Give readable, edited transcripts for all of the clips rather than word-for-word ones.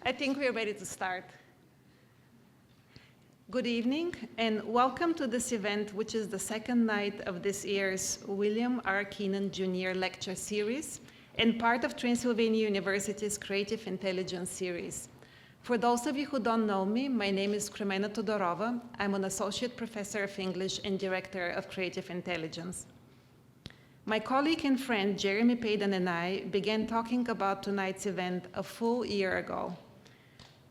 I think we're ready to start. Good evening, and welcome to this event, which is the second night of this year's William R. Keenan Jr. Lecture Series and part of Transylvania University's Creative Intelligence Series. For those of you who don't know me, my name is Kremena Todorova. I'm an associate professor of English and director of Creative Intelligence. My colleague and friend Jeremy Payden and I began talking about tonight's event a full year ago.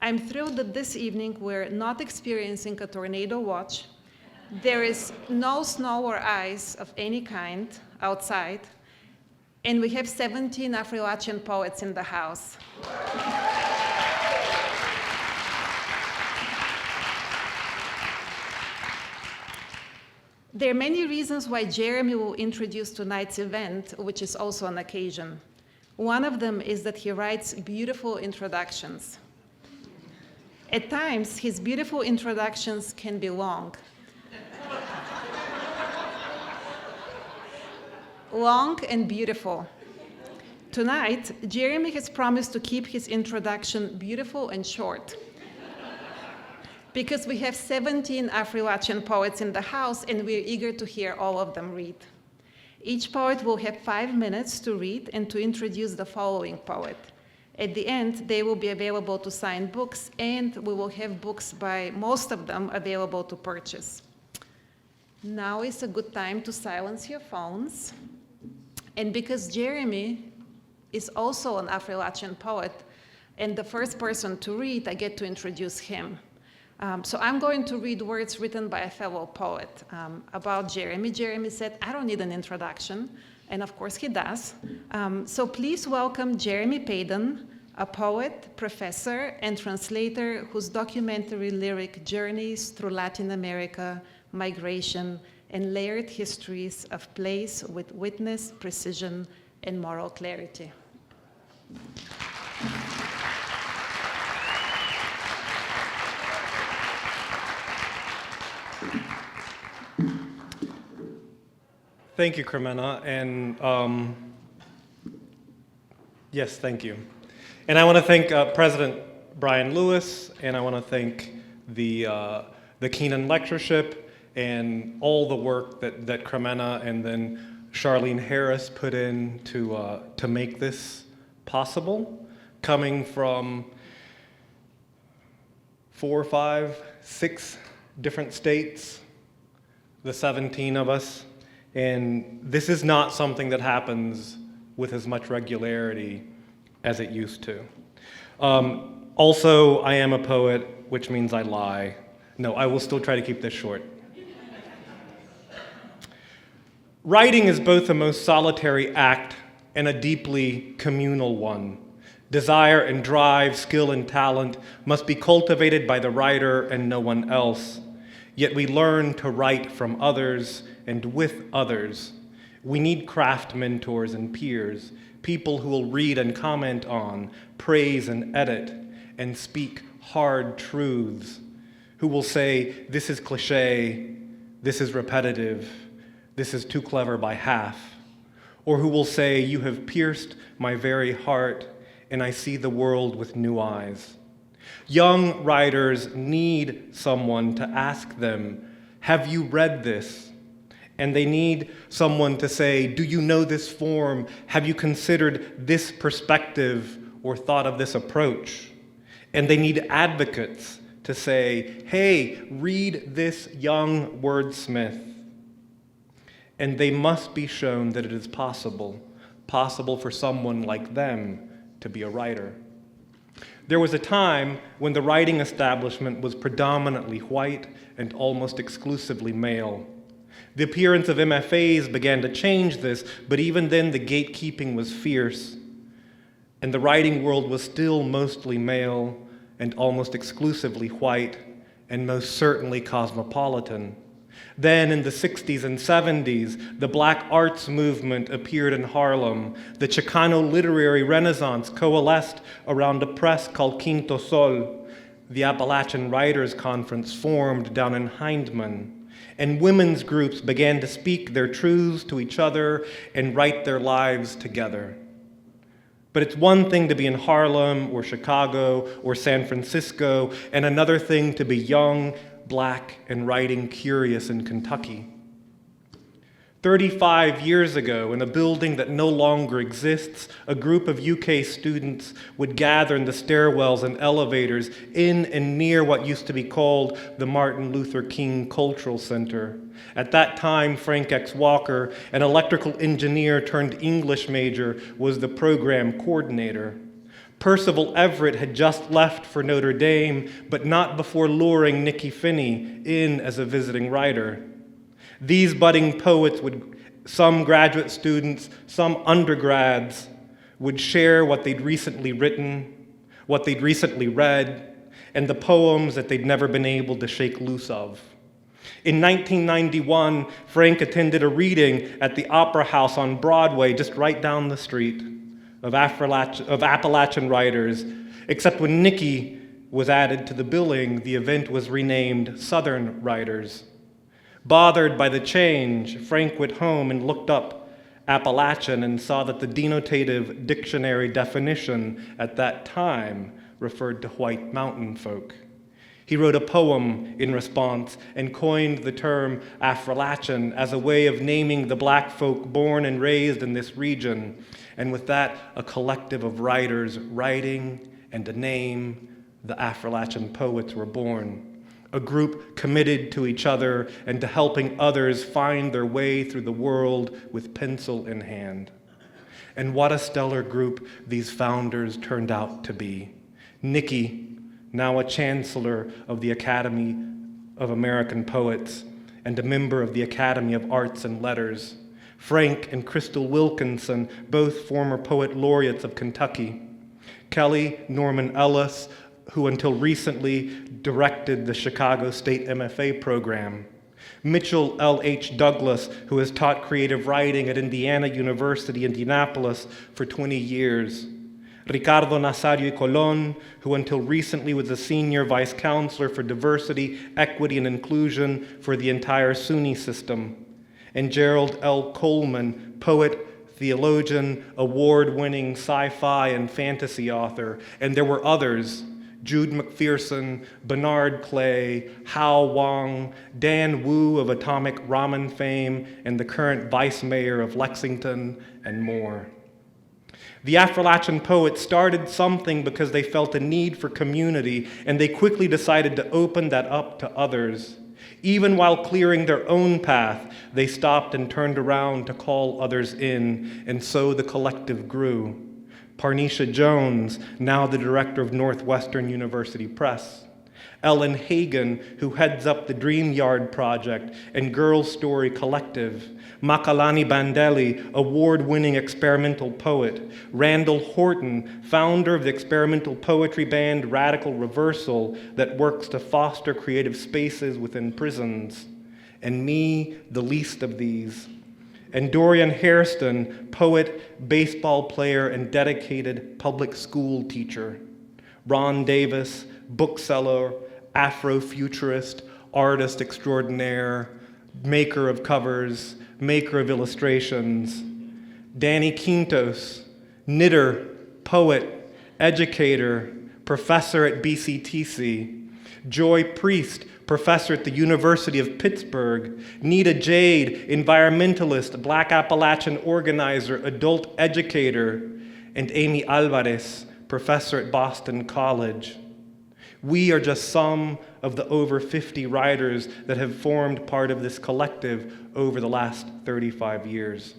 I'm thrilled that this evening we're not experiencing a tornado watch. There is no snow or ice of any kind outside, and we have 17 Affrilachian poets in the house. There are many reasons why Jeremy will introduce tonight's event, which is also an occasion. One of them is that he writes beautiful introductions. At times, his beautiful introductions can be long. Long and beautiful. Tonight, Jeremy has promised to keep his introduction beautiful and short, because we have 17 Affrilachian poets in the house, and we're eager to hear all of them read. Each poet will have 5 minutes to read and to introduce the following poet. At the end, they will be available to sign books, and we will have books by most of them available to purchase. Now is a good time to silence your phones. And because Jeremy is also an Affrilachian poet and the first person to read, I get to introduce him. So I'm going to read words written by a fellow poet about Jeremy. Jeremy said, I don't need an introduction. And of course he does. So please welcome Jeremy Payden, a poet, professor, and translator whose documentary lyric journeys through Latin America, migration, and layered histories of place with witness, precision, and moral clarity. Thank you, Kremena, and yes, thank you. And I want to thank President Brian Lewis, and I want to thank the Keenan Lectureship and all the work that Kremena and then Charlene Harris put in to make this possible, coming from 4, 5, 6 different states, the 17 of us. And this is not something that happens with as much regularity as it used to. Also, I am a poet, which means I lie. No, I will still try to keep this short. Writing is both a most solitary act and a deeply communal one. Desire and drive, skill and talent must be cultivated by the writer and no one else. Yet we learn to write from others and with others. We need craft mentors and peers, people who will read and comment on, praise and edit, and speak hard truths, who will say, this is cliche, this is repetitive, this is too clever by half, or who will say, you have pierced my very heart, and I see the world with new eyes. Young writers need someone to ask them, have you read this? And they need someone to say, do you know this form? Have you considered this perspective or thought of this approach? And they need advocates to say, hey, read this young wordsmith. And they must be shown that it is possible for someone like them to be a writer. There was a time when the writing establishment was predominantly white and almost exclusively male. The appearance of MFAs began to change this, but even then the gatekeeping was fierce, and the writing world was still mostly male and almost exclusively white, and most certainly cosmopolitan. Then in the 60s and 70s, the Black arts movement appeared in Harlem. The Chicano literary renaissance coalesced around a press called Quinto Sol. The Appalachian Writers Conference formed down in Hindman. And women's groups began to speak their truths to each other and write their lives together. But it's one thing to be in Harlem or Chicago or San Francisco, and another thing to be young, black, and writing curious in Kentucky. 35 years ago, in a building that no longer exists, a group of UK students would gather in the stairwells and elevators in and near what used to be called the Martin Luther King Cultural Center. At that time, Frank X. Walker, an electrical engineer turned English major, was the program coordinator. Percival Everett had just left for Notre Dame, but not before luring Nikky Finney in as a visiting writer. These budding poets some graduate students, some undergrads, would share what they'd recently written, what they'd recently read, and the poems that they'd never been able to shake loose of. In 1991, Frank attended a reading at the Opera House on Broadway, just right down the street, of Appalachian writers, except when Nikky was added to the billing, the event was renamed Southern Writers. Bothered by the change, Frank went home and looked up Appalachian and saw that the denotative dictionary definition at that time referred to white mountain folk. He wrote a poem in response and coined the term Affrilachian as a way of naming the black folk born and raised in this region, and with that, a collective of writers writing and a name, the Affrilachian Poets, were born. A group committed to each other and to helping others find their way through the world with pencil in hand. And what a stellar group these founders turned out to be. Nikky, now a chancellor of the Academy of American Poets and a member of the Academy of Arts and Letters. Frank and Crystal Wilkinson, both former poet laureates of Kentucky. Kelly Norman Ellis, who until recently directed the Chicago State MFA program. Mitchell L.H. Douglas, who has taught creative writing at Indiana University, Indianapolis, for 20 years. Ricardo Nazario Colon, who until recently was a senior vice counselor for diversity, equity, and inclusion for the entire SUNY system. And Gerald L. Coleman, poet, theologian, award-winning sci-fi and fantasy author. And there were others: Jude McPherson, Bernard Clay, Hao Wang, Dan Wu of Atomic Ramen fame, and the current vice mayor of Lexington, and more. The Affrilachian Poets started something because they felt a need for community, and they quickly decided to open that up to others. Even while clearing their own path, they stopped and turned around to call others in, and so the collective grew. Parnisha Jones, now the director of Northwestern University Press. Ellen Hagan, who heads up the Dream Yard Project and Girls Story Collective. Makalani Bandeli, award-winning experimental poet. Randall Horton, founder of the experimental poetry band Radical Reversal that works to foster creative spaces within prisons. And me, the least of these. And Dorian Hairston, poet, baseball player, and dedicated public school teacher. Ron Davis, bookseller, Afrofuturist, artist extraordinaire, maker of covers, maker of illustrations. Danny Quintos, knitter, poet, educator, professor at BCTC. Joy Priest, professor at the University of Pittsburgh. Nita Jade, environmentalist, Black Appalachian organizer, adult educator. And Amy Alvarez, professor at Boston College. We are just some of the over 50 writers that have formed part of this collective over the last 35 years.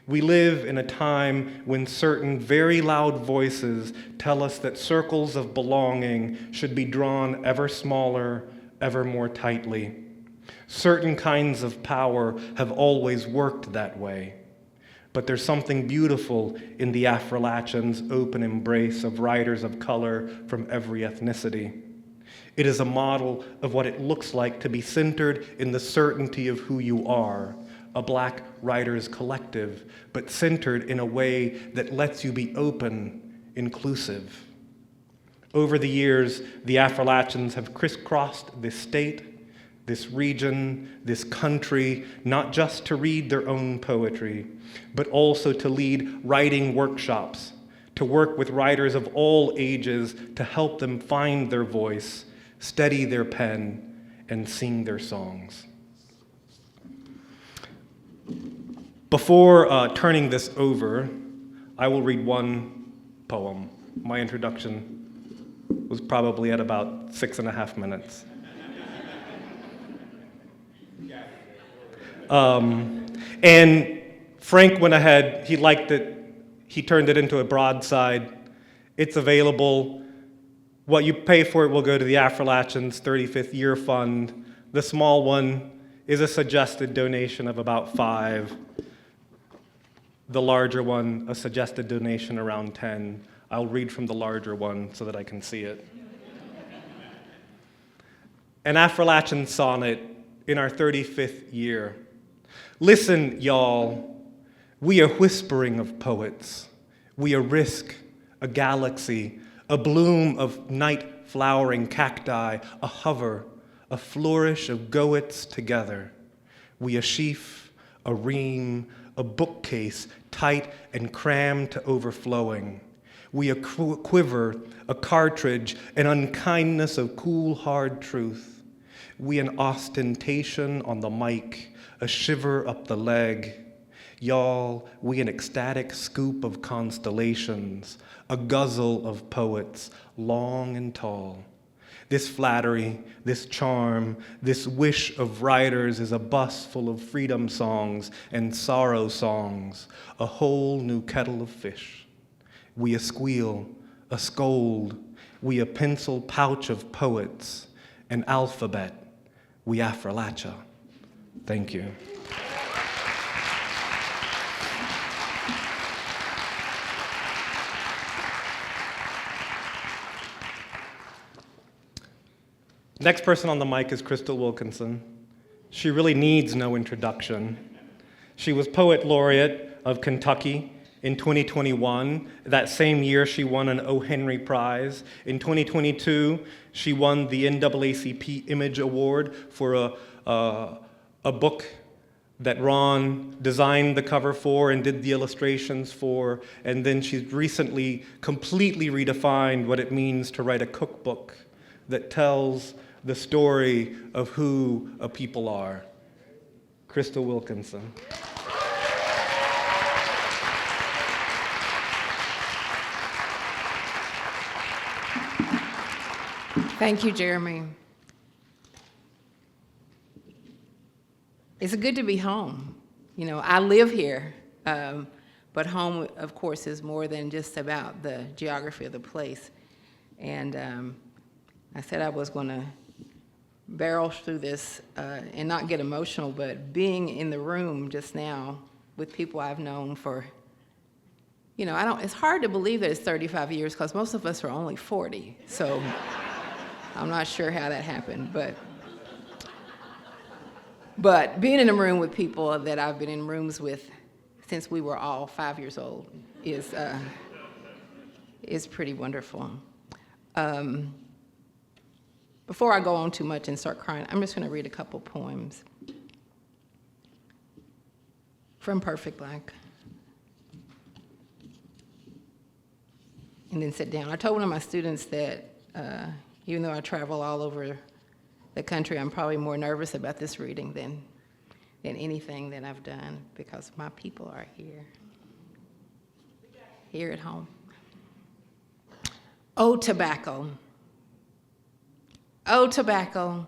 We live in a time when certain very loud voices tell us that circles of belonging should be drawn ever smaller, ever more tightly. Certain kinds of power have always worked that way. But there's something beautiful in the Affrilachians' open embrace of writers of color from every ethnicity. It is a model of what it looks like to be centered in the certainty of who you are, a Black writers' collective, but centered in a way that lets you be open, inclusive. Over the years, the Affrilachians have crisscrossed this state, this region, this country, not just to read their own poetry, but also to lead writing workshops to work with writers of all ages to help them find their voice, steady their pen, and sing their songs. Before turning this over, I will read one poem. My introduction was probably at about 6.5 minutes. And Frank went ahead, he liked it, he turned it into a broadside. It's available. What you pay for it will go to the Affrilachians' 35th year fund. The small one is a suggested donation of about $5. The larger one, a suggested donation around $10. I'll read from the larger one so that I can see it. An Affrilachian sonnet in our 35th year. Listen, y'all, we are whispering of poets. We are risk, a galaxy, a bloom of night-flowering cacti, a hover, a flourish of goets together. We a sheaf, a ream, a bookcase, tight and crammed to overflowing. We a quiver, a cartridge, an unkindness of cool, hard truth. We an ostentation on the mic, a shiver up the leg. Y'all, we an ecstatic scoop of constellations, a guzzle of poets, long and tall. This flattery, this charm, this wish of writers is a bus full of freedom songs and sorrow songs, a whole new kettle of fish. We a squeal, a scold, we a pencil pouch of poets, an alphabet, we Affrilachian. Thank you. Next person on the mic is Crystal Wilkinson. She really needs no introduction. She was Poet Laureate of Kentucky in 2021. That same year, she won an O. Henry Prize. In 2022, she won the NAACP Image Award for a book that Ron designed the cover for and did the illustrations for, and then she's recently completely redefined what it means to write a cookbook that tells the story of who a people are. Crystal Wilkinson. Thank you, Jeremy. It's good to be home. You know, I live here, but home, of course, is more than just about the geography of the place. And I said I was going to barrel through this and not get emotional, but being in the room just now with people I've known for, you know, it's hard to believe that it's 35 years because most of us are only 40. So I'm not sure how that happened, but being in a room with people that I've been in rooms with since we were all 5 years old is pretty wonderful. Before I go on too much and start crying, I'm just going to read a couple poems from Perfect Black. And then sit down. I told one of my students that even though I travel all over the country, I'm probably more nervous about this reading than anything that I've done because my people are here at home. Oh, tobacco. Oh, tobacco,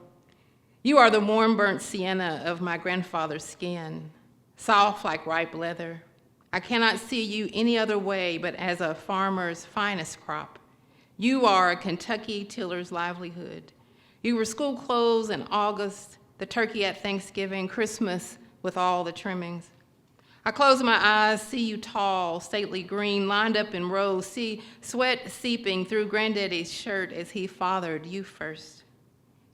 you are the warm burnt sienna of my grandfather's skin, soft like ripe leather. I cannot see you any other way but as a farmer's finest crop. You are a Kentucky tiller's livelihood. You were school clothes in August, the turkey at Thanksgiving, Christmas with all the trimmings. I close my eyes, see you tall, stately green, lined up in rows, see sweat seeping through Granddaddy's shirt as he fathered you first.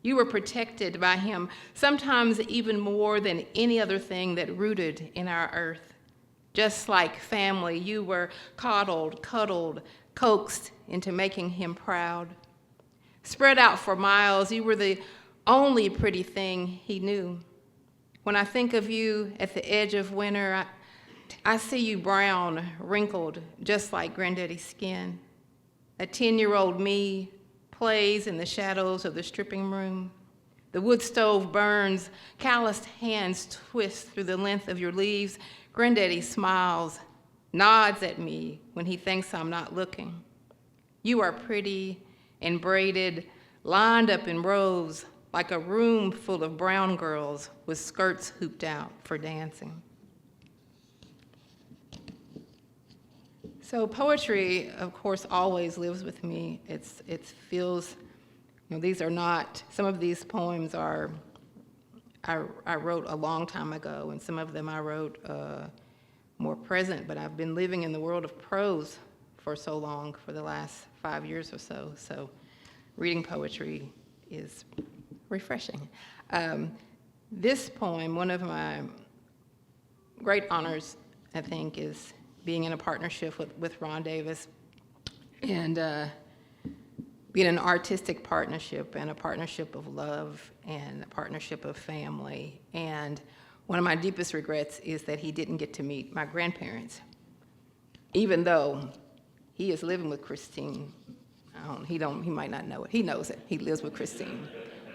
You were protected by him, sometimes even more than any other thing that rooted in our earth. Just like family, you were coddled, cuddled, coaxed into making him proud. Spread out for miles, you were the only pretty thing he knew. When I think of you at the edge of winter, I see you brown, wrinkled, just like Granddaddy's skin. A 10-year-old me plays in the shadows of the stripping room. The wood stove burns, calloused hands twist through the length of your leaves. Granddaddy smiles, nods at me when he thinks I'm not looking. You are pretty and braided, lined up in rows like a room full of brown girls with skirts hooped out for dancing. So poetry, of course, always lives with me. It feels, these are not, some of these poems are, I wrote a long time ago, and some of them I wrote more present, but I've been living in the world of prose for so long, for the last 5 years or so. So reading poetry is refreshing. This poem, one of my great honors, I think, is being in a partnership with Ron Davis, and being an artistic partnership and a partnership of love and a partnership of family. And one of my deepest regrets is that he didn't get to meet my grandparents, even though he is living with Christine. He might not know it. He knows it. He lives with Christine.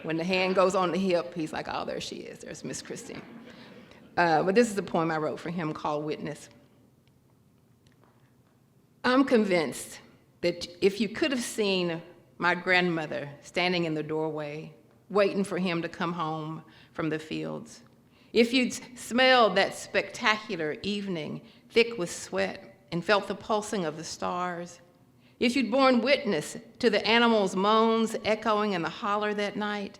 When the hand goes on the hip, he's like, oh, there she is. There's Miss Christine. But this is a poem I wrote for him called Witness. I'm convinced that if you could have seen my grandmother standing in the doorway, waiting for him to come home from the fields, if you'd smelled that spectacular evening, thick with sweat, and felt the pulsing of the stars, if you'd borne witness to the animals' moans echoing in the holler that night,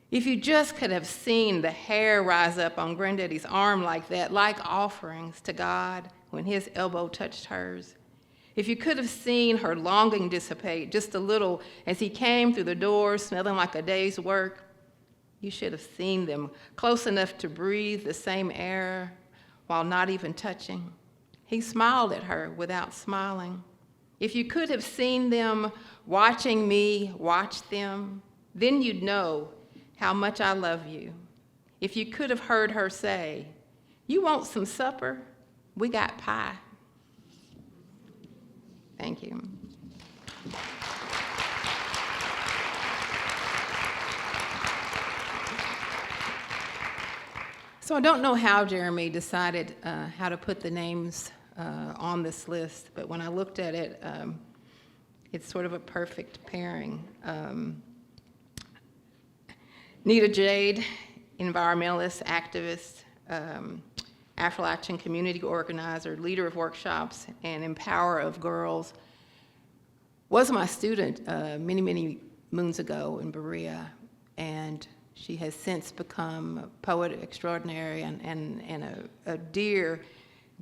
if you just could have seen the hair rise up on Granddaddy's arm like that, like offerings to God when his elbow touched hers, if you could have seen her longing dissipate just a little as he came through the door smelling like a day's work, you should have seen them close enough to breathe the same air while not even touching. He smiled at her without smiling. If you could have seen them watching me watch them, then you'd know how much I love you. If you could have heard her say, "You want some supper? We got pie." Thank you. So I don't know how Jeremy decided how to put the names on this list, but when I looked at it, it's sort of a perfect pairing. Nita Jade, environmentalist, activist, Affrilachian community organizer, leader of workshops, and empower of girls, was my student many, many moons ago in Berea, and she has since become a poet extraordinary and a dear,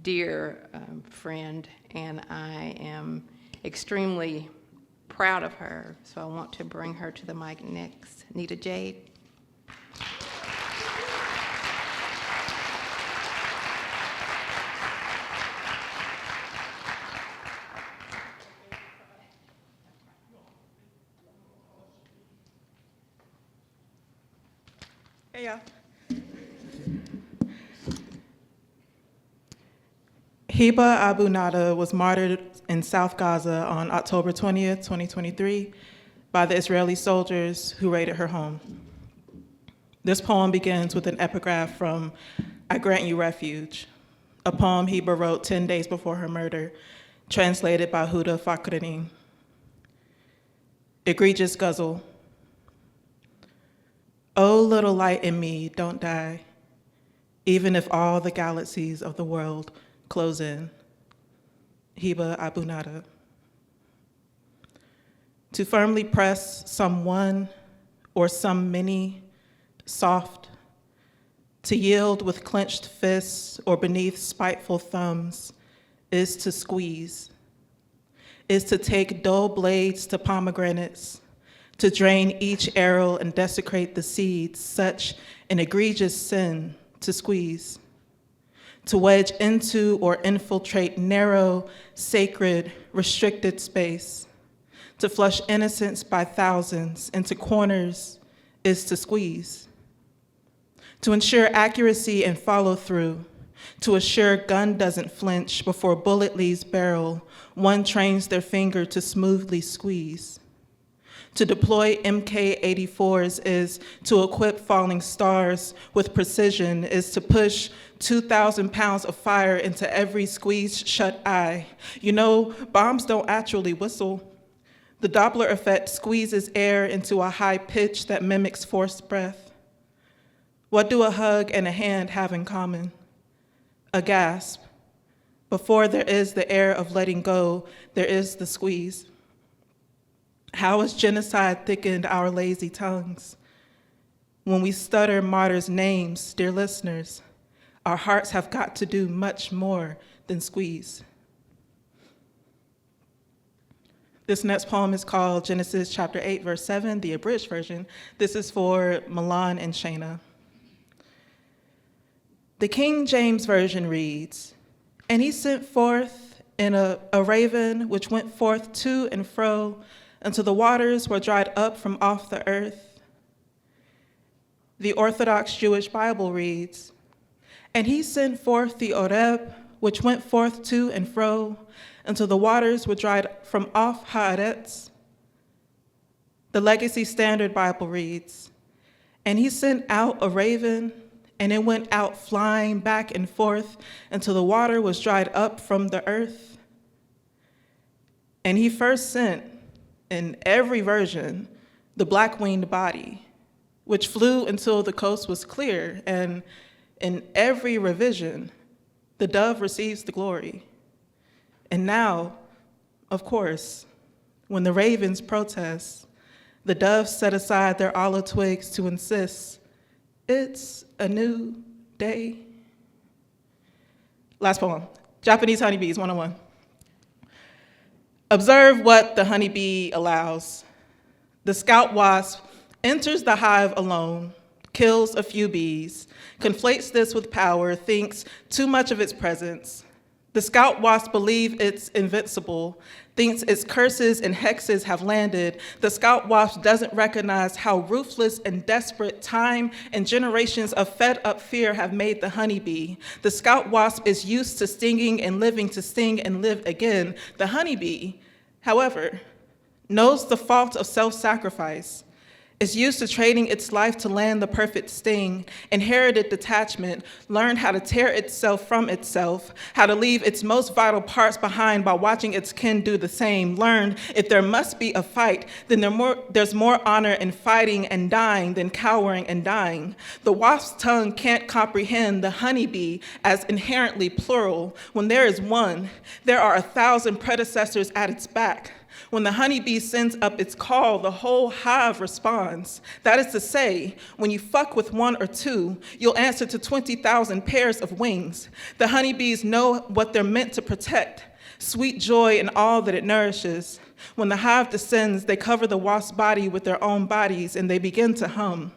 dear friend, and I am extremely proud of her, so I want to bring her to the mic next. Nita Jade. Hey, y'all. Hiba Abu Nada was martyred in South Gaza on October 20th, 2023, by the Israeli soldiers who raided her home. This poem begins with an epigraph from I Grant You Refuge, a poem Hiba wrote 10 days before her murder, translated by Huda Fakhreddin. Egregious guzzle. Oh, little light in me, don't die, even if all the galaxies of the world close in. Hiba Abu Nada. To firmly press someone or some many, soft, to yield with clenched fists or beneath spiteful thumbs is to squeeze, is to take dull blades to pomegranates, to drain each arrow and desecrate the seeds, such an egregious sin to squeeze, to wedge into or infiltrate narrow, sacred, restricted space, to flush innocence by thousands into corners is to squeeze, to ensure accuracy and follow through, To assure gun doesn't flinch before bullet leaves barrel, one trains their finger to smoothly squeeze. To deploy MK-84s is to equip falling stars with precision, is to push 2,000 pounds of fire into every squeezed shut eye. You know, bombs don't actually whistle. The Doppler effect squeezes air into a high pitch that mimics forced breath. What do a hug and a hand have in common? A gasp. Before there is the air of letting go, there is the squeeze. How has genocide thickened our lazy tongues? When we stutter martyrs' names, dear listeners, our hearts have got to do much more than squeeze. This next poem is called Genesis chapter 8, verse 7, the abridged version. This is for Milan and Shayna. The King James Version reads, "And he sent forth in a raven which went forth to and fro until the waters were dried up from off the earth." The Orthodox Jewish Bible reads, "And he sent forth the Oreb which went forth to and fro until the waters were dried from off Haaretz." The Legacy Standard Bible reads, "And he sent out a raven, and it went out flying back and forth until the water was dried up from the earth." And he first sent, in every version, the black-winged body, which flew until the coast was clear, and in every revision, the dove receives the glory. And now, of course, when the ravens protest, the doves set aside their olive twigs to insist, it's a new day. Last poem, Japanese Honeybees 101. Observe what the honeybee allows. The scout wasp enters the hive alone, kills a few bees, conflates this with power, thinks too much of its presence. The scout wasp believes it's invincible, thinks its curses and hexes have landed. The scout wasp doesn't recognize how ruthless and desperate time and generations of fed-up fear have made the honeybee. The scout wasp is used to stinging and living to sting and live again. The honeybee, however, knows the fault of self-sacrifice, is used to trading its life to land the perfect sting, inherited detachment, learned how to tear itself from itself, how to leave its most vital parts behind by watching its kin do the same, learned if there must be a fight, then there's more honor in fighting and dying than cowering and dying. The wasp's tongue can't comprehend the honeybee as inherently plural. When there is one, there are 1,000 predecessors at its back. When the honeybee sends up its call, the whole hive responds. That is to say, when you fuck with one or two, you'll answer to 20,000 pairs of wings. The honeybees know what they're meant to protect, sweet joy and all that it nourishes. When the hive descends, they cover the wasp's body with their own bodies and they begin to hum.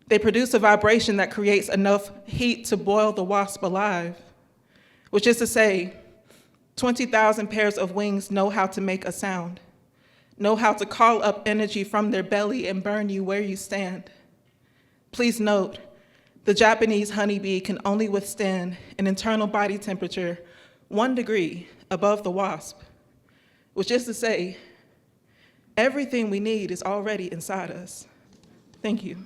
They produce a vibration that creates enough heat to boil the wasp alive, which is to say, 20,000 pairs of wings know how to make a sound, know how to call up energy from their belly and burn you where you stand. Please note, the Japanese honeybee can only withstand an internal body temperature 1 degree above the wasp, which is to say, everything we need is already inside us. Thank you.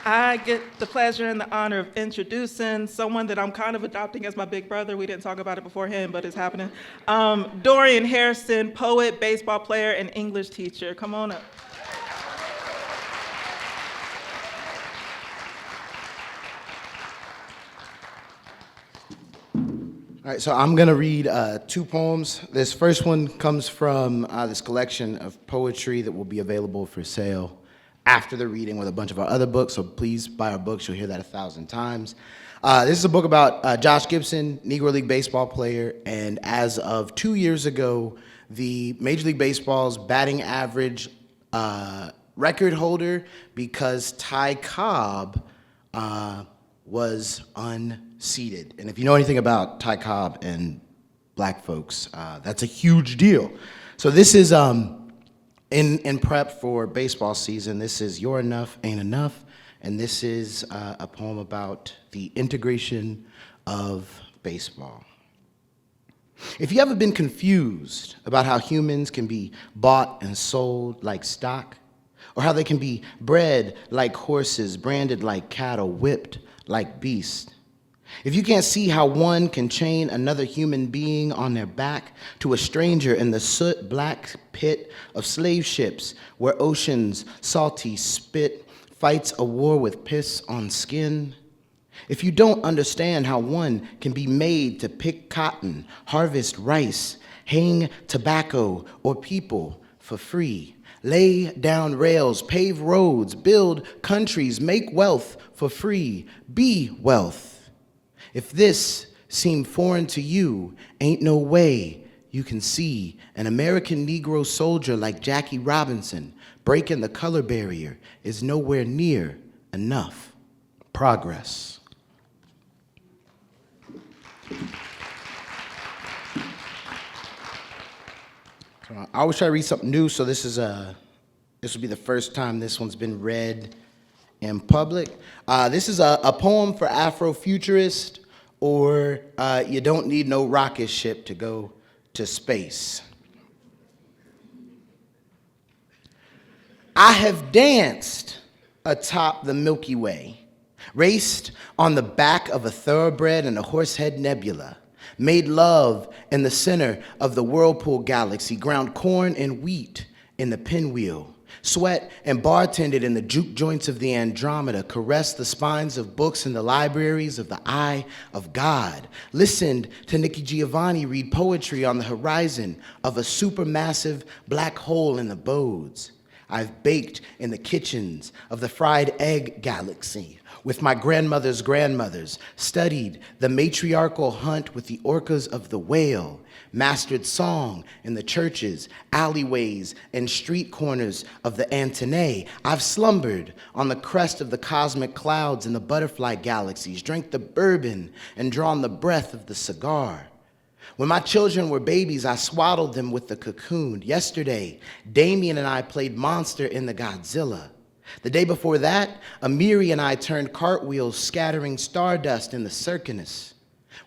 I get the pleasure and the honor of introducing someone that I'm kind of adopting as my big brother. We didn't talk about it beforehand, but it's happening. Dorian Harrison, poet, baseball player, and English teacher. Come on up. All right, so I'm gonna read 2 poems. This first one comes from this collection of poetry that will be available for sale after the reading with a bunch of our other books, so please buy our books. You'll hear that 1,000 times. This is a book about Josh Gibson, Negro League baseball player, and as of 2 years ago, the Major League Baseball's batting average record holder, because Ty Cobb was unseated. And if you know anything about Ty Cobb and black folks, that's a huge deal. So this is In prep for baseball season, this is You're Enough, Ain't Enough, and this is a poem about the integration of baseball. If you ever been confused about how humans can be bought and sold like stock, or how they can be bred like horses, branded like cattle, whipped like beasts, if you can't see how one can chain another human being on their back to a stranger in the soot-black pit of slave ships where ocean's salty spit fights a war with piss on skin, if you don't understand how one can be made to pick cotton, harvest rice, hang tobacco or people for free, lay down rails, pave roads, build countries, make wealth for free, be wealth, if this seem foreign to you, ain't no way you can see an American Negro soldier like Jackie Robinson breaking the color barrier is nowhere near enough progress. So I always try to read something new, so this will be the first time this one's been read in public. This is a poem for Afrofuturists, or you don't need no rocket ship to go to space. I have danced atop the Milky Way, raced on the back of a thoroughbred in a Horsehead Nebula, made love in the center of the Whirlpool Galaxy, ground corn and wheat in the pinwheel, sweat and bartended in the juke joints of the Andromeda, caressed the spines of books in the libraries of the eye of God, listened to Nikki Giovanni read poetry on the horizon of a supermassive black hole in the bodes. I've baked in the kitchens of the fried egg galaxy with my grandmother's grandmothers, studied the matriarchal hunt with the orcas of the whale, mastered song in the churches, alleyways, and street corners of the Antennae. I've slumbered on the crest of the cosmic clouds in the butterfly galaxies, drank the bourbon and drawn the breath of the cigar. When my children were babies, I swaddled them with the cocoon. Yesterday, Damien and I played monster in the Godzilla. The day before that, Amiri and I turned cartwheels, scattering stardust in the circus.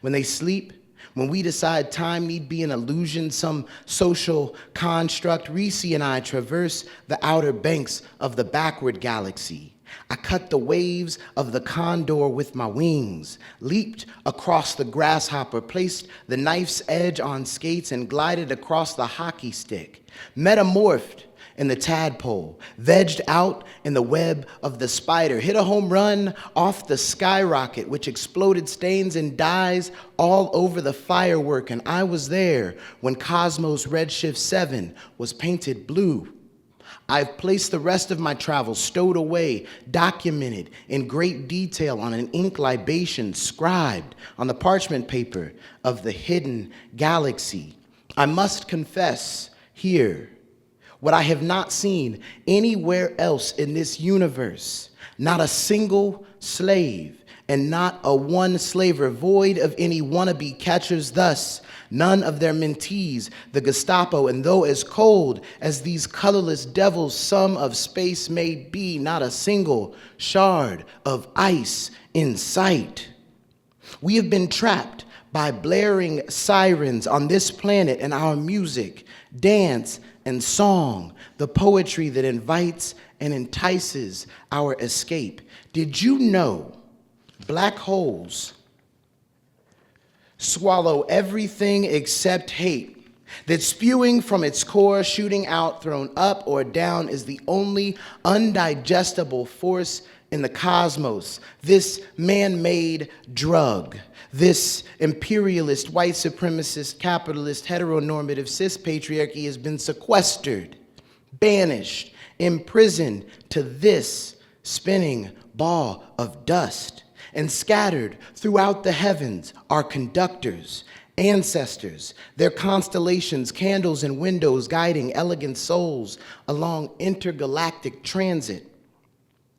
When they sleep, when we decide time need be an illusion, some social construct, Reese and I traverse the outer banks of the backward galaxy. I cut the waves of the condor with my wings, leaped across the grasshopper, placed the knife's edge on skates, and glided across the hockey stick, metamorphed in the tadpole, vegged out in the web of the spider, hit a home run off the skyrocket, which exploded stains and dyes all over the firework, and I was there when Cosmos Redshift 7 was painted blue. I've placed the rest of my travels stowed away, documented in great detail on an ink libation, scribed on the parchment paper of the hidden galaxy. I must confess here what I have not seen anywhere else in this universe. Not a single slave and not a one slaver, void of any wannabe catchers, thus none of their mentees, the Gestapo, and though as cold as these colorless devils some of space may be, not a single shard of ice in sight. We have been trapped by blaring sirens on this planet, and our music, dance, and song, the poetry that invites and entices our escape. Did you know black holes swallow everything except hate, that spewing from its core, shooting out, thrown up or down, is the only undigestible force in the cosmos, this man-made drug, this imperialist, white supremacist, capitalist, heteronormative, cis patriarchy has been sequestered, banished, imprisoned to this spinning ball of dust, and scattered throughout the heavens are conductors, ancestors, their constellations, candles and windows guiding elegant souls along intergalactic transit.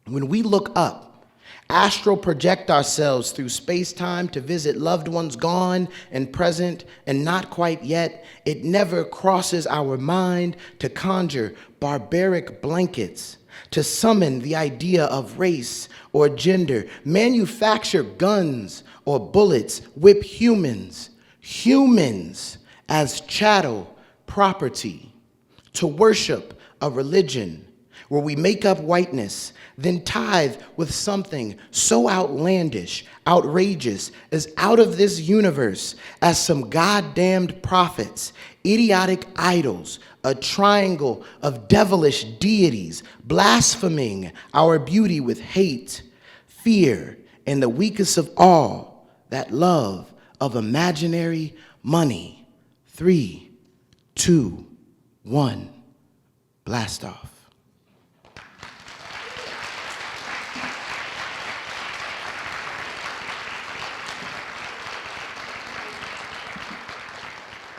When we look up Astral project ourselves through space-time to visit loved ones gone and present and not quite yet. It never crosses our mind to conjure barbaric blankets, to summon the idea of race or gender, manufacture guns or bullets, whip humans as chattel property, to worship a religion where we make up whiteness, then tithe with something so outlandish, outrageous, as out of this universe as some goddamned prophets, idiotic idols, a triangle of devilish deities, blaspheming our beauty with hate, fear, and the weakest of all, that love of imaginary money. 3, 2, 1, blast off.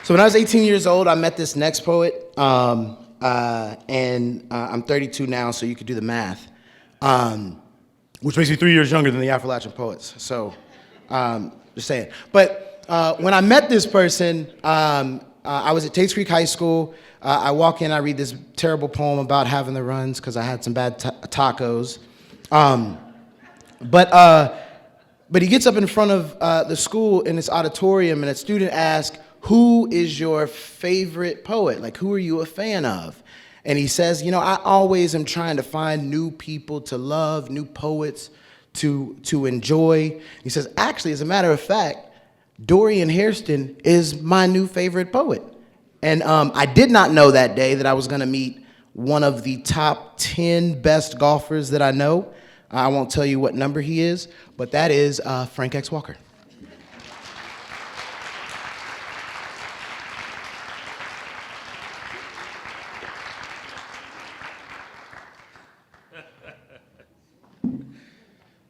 So when I was 18 years old, I met this next poet, and I'm 32 now, so you could do the math, which makes me 3 years younger than the Affrilachian Poets. So, just saying. But when I met this person, I was at Tates Creek High School. I walk in, I read this terrible poem about having the runs because I had some bad tacos. But he gets up in front of the school in this auditorium, and a student asks, "Who is your favorite poet? Like, who are you a fan of?" And he says, "You know, I always am trying to find new people to love, new poets to enjoy." He says, "Actually, as a matter of fact, Dorian Hairston is my new favorite poet." And I did not know that day that I was going to meet one of the top 10 best golfers that I know. I won't tell you what number he is, but that is Frank X. Walker.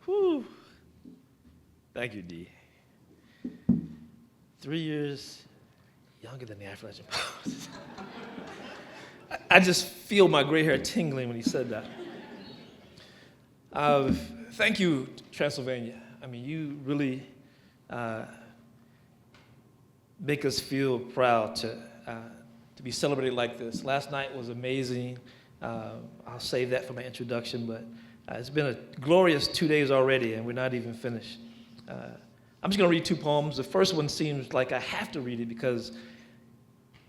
Whew. Thank you, D. 3 years younger than the Affrilachian Poets. I just feel my gray hair tingling when he said that. Thank you, Transylvania. I mean, you really make us feel proud to be celebrated like this. Last night was amazing. I'll save that for my introduction, but it's been a glorious 2 days already, and we're not even finished. I'm just going to read 2 poems. The first one seems like I have to read it because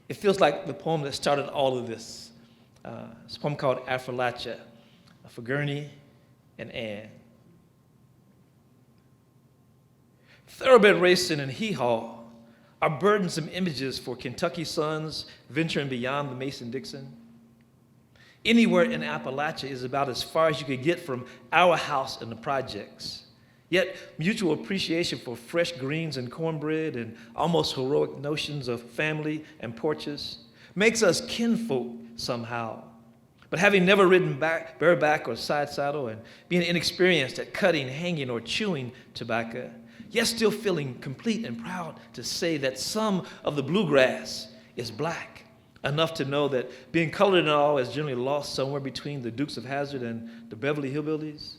it feels like the poem that started all of this. It's a poem called Affrilachian, for Gurney and Anne. Thoroughbred racing and hee-haw are burdensome images for Kentucky sons venturing beyond the Mason-Dixon. Anywhere in Appalachia is about as far as you could get from our house and the projects. Yet mutual appreciation for fresh greens and cornbread and almost heroic notions of family and porches makes us kinfolk somehow. But having never ridden bareback or side saddle and being inexperienced at cutting, hanging, or chewing tobacco, yet still feeling complete and proud to say that some of the bluegrass is black, enough to know that being colored and all is generally lost somewhere between the Dukes of Hazzard and the Beverly Hillbillies.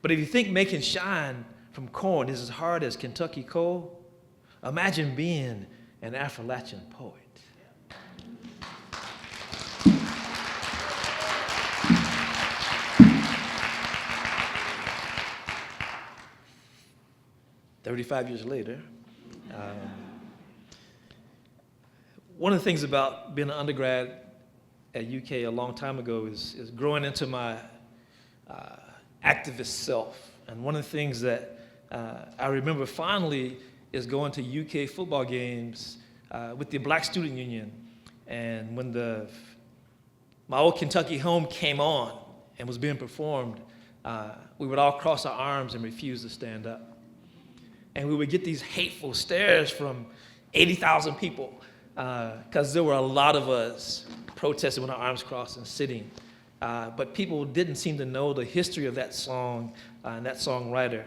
But if you think making shine from corn is as hard as Kentucky coal, imagine being an Affrilachian poet. "35 years later, one of the things about being an undergrad at UK a long time ago is growing into my activist self. And one of the things that I remember fondly is going to UK football games with the Black Student Union. And when my old Kentucky home came on and was being performed, we would all cross our arms and refuse to stand up. And we would get these hateful stares from 80,000 people because there were a lot of us protesting with our arms crossed and sitting. But people didn't seem to know the history of that song and that songwriter.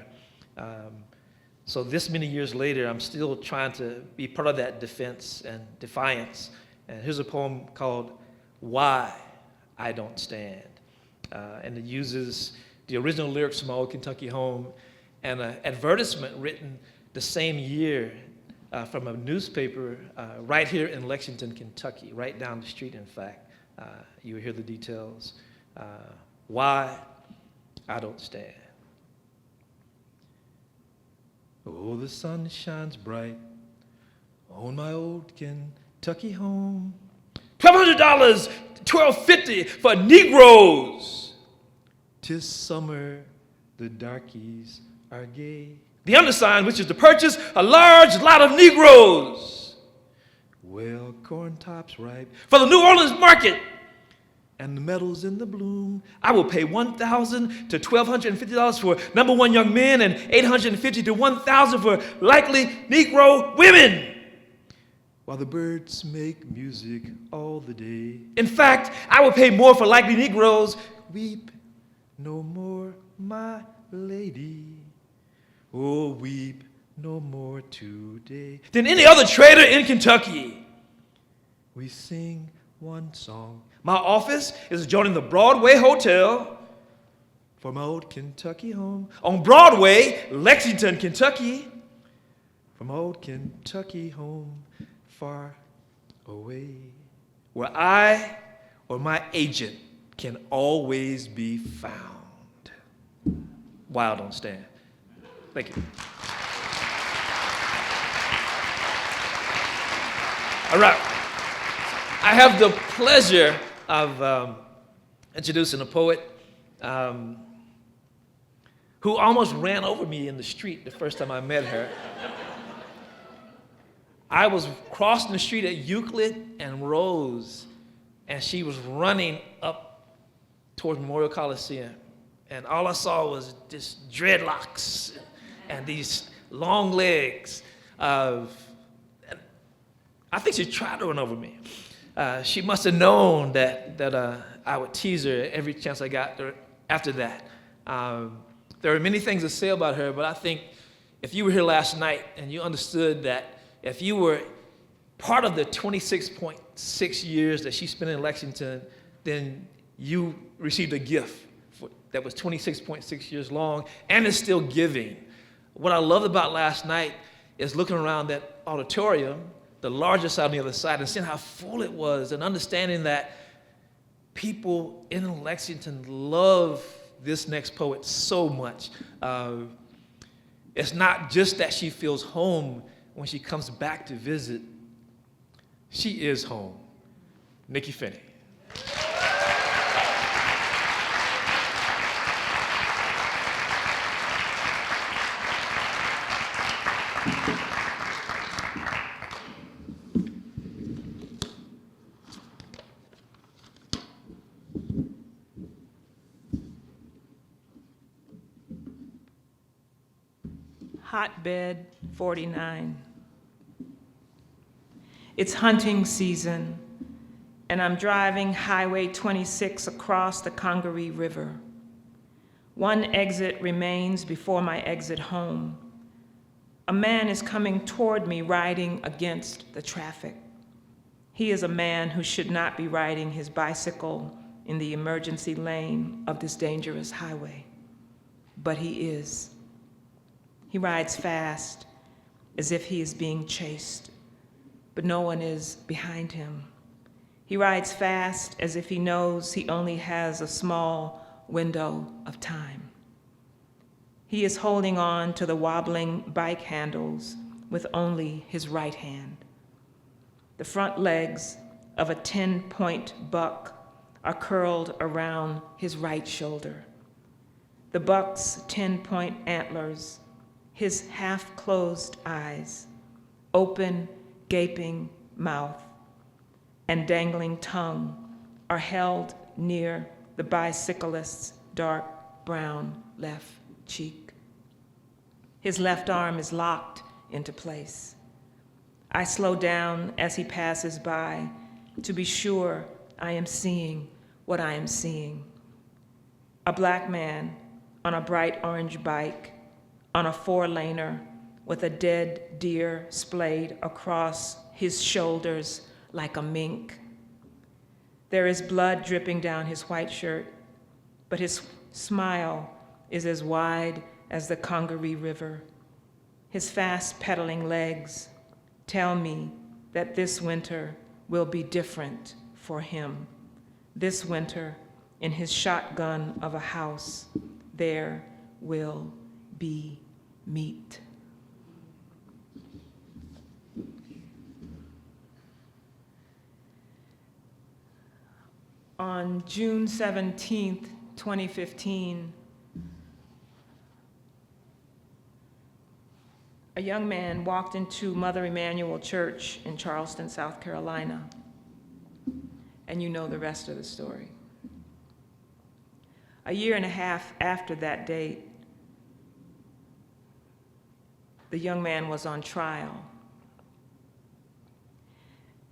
So this many years later, I'm still trying to be part of that defense and defiance. And here's a poem called "Why I Don't Stand." And it uses the original lyrics from My Old Kentucky Home, and an advertisement written the same year from a newspaper right here in Lexington, Kentucky, right down the street, in fact. You'll hear the details. Why I Don't Stand. Oh, the sun shines bright on my old Kentucky home. $1,200, $1,250 for Negroes. 'Tis summer, the darkies are gay. The undersigned wishes to purchase a large lot of Negroes. Well, corn tops ripe for the New Orleans market, and the meadows in the bloom. I will pay $1,000 to $1,250 for number one young men, and $850 to $1,000 for likely Negro women, while the birds make music all the day. In fact, I will pay more for likely Negroes. Weep no more, my lady. Oh, weep no more today than any other trader in Kentucky. We sing one song. My office is adjoining the Broadway Hotel for my old Kentucky home. On Broadway, Lexington, Kentucky, for my old Kentucky home far away, where I or my agent can always be found. Wild on Stand. Thank you. All right. I have the pleasure of introducing a poet who almost ran over me in the street the first time I met her. I was crossing the street at Euclid and Rose, and she was running up towards Memorial Coliseum. And all I saw was just dreadlocks and these long legs. I think she tried to run over me. She must have known that I would tease her every chance I got after that. There are many things to say about her, but I think if you were here last night and you understood that if you were part of the 26.6 years that she spent in Lexington, then you received a gift that was 26.6 years long and is still giving. What I loved about last night is looking around that auditorium, the largest on the other side, and seeing how full it was, and understanding that people in Lexington love this next poet so much. It's not just that she feels home when she comes back to visit. She is home. Nikky Finney. Hotbed 49. It's hunting season, and I'm driving Highway 26 across the Congaree River. One exit remains before my exit home. A man is coming toward me riding against the traffic. He is a man who should not be riding his bicycle in the emergency lane of this dangerous highway, but he is. He rides fast, as if he is being chased, but no one is behind him. He rides fast as if he knows he only has a small window of time. He is holding on to the wobbling bike handles with only his right hand. The front legs of a 10-point buck are curled around his right shoulder. The buck's 10-point antlers, his half-closed eyes, open, gaping mouth, and dangling tongue are held near the bicyclist's dark brown left cheek. His left arm is locked into place. I slow down as he passes by to be sure I am seeing what I am seeing. A black man on a bright orange bike, on a four-laner with a dead deer splayed across his shoulders like a mink. There is blood dripping down his white shirt, but his smile is as wide as the Congaree River. His fast pedaling legs tell me that this winter will be different for him. This winter, in his shotgun of a house, there will be meat. On June 17th, 2015, a young man walked into Mother Emanuel Church in Charleston, South Carolina, and you know the rest of the story. A year and a half after that date, the young man was on trial.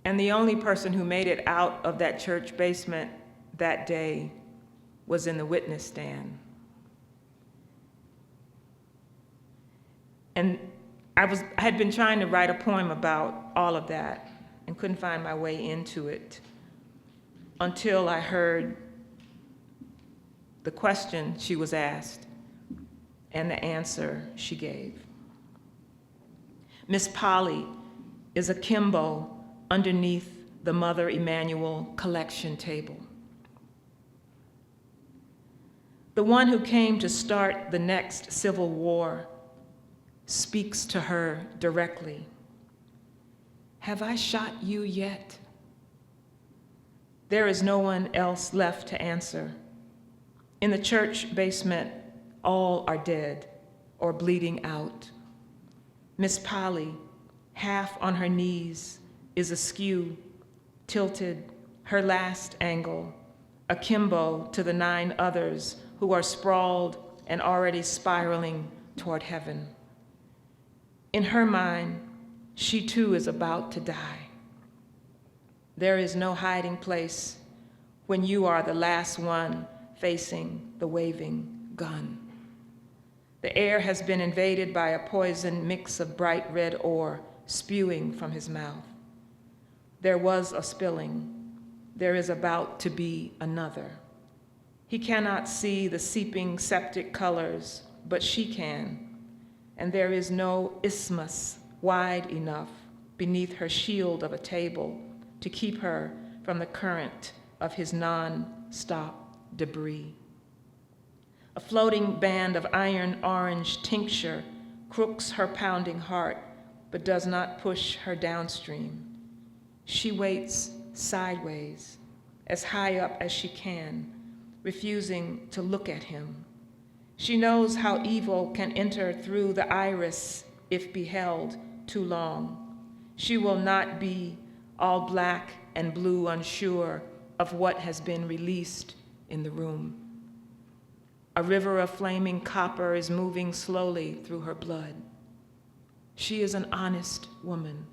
And the only person who made it out of that church basement that day was in the witness stand. And I had been trying to write a poem about all of that and couldn't find my way into it until I heard the question she was asked and the answer she gave. Miss Polly is akimbo underneath the Mother Emanuel collection table. The one who came to start the next civil war speaks to her directly. Have I shot you yet? There is no one else left to answer. In the church basement, all are dead or bleeding out. Miss Polly, half on her knees, is askew, tilted, her last angle, akimbo to the 9 others who are sprawled and already spiraling toward heaven. In her mind, she too is about to die. There is no hiding place when you are the last one facing the waving gun. The air has been invaded by a poison mix of bright red ore spewing from his mouth. There was a spilling. There is about to be another. He cannot see the seeping septic colors, but she can. And there is no isthmus wide enough beneath her shield of a table to keep her from the current of his non-stop debris. A floating band of iron orange tincture crooks her pounding heart, but does not push her downstream. She waits sideways, as high up as she can, refusing to look at him. She knows how evil can enter through the iris if beheld too long. She will not be all black and blue, unsure of what has been released in the room. A river of flaming copper is moving slowly through her blood. She is an honest woman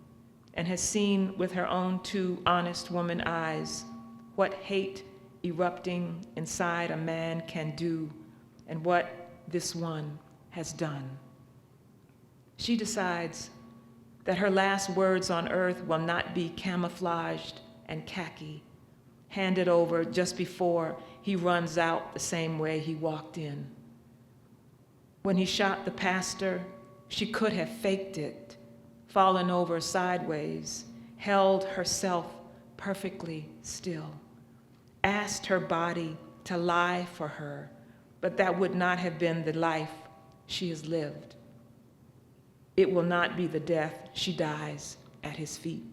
and has seen with her own 2 honest woman eyes what hate erupting inside a man can do and what this one has done. She decides that her last words on earth will not be camouflaged and khaki, handed over just before he runs out the same way he walked in. When he shot the pastor, she could have faked it, fallen over sideways, held herself perfectly still, asked her body to lie for her, but that would not have been the life she has lived. It will not be the death she dies at his feet.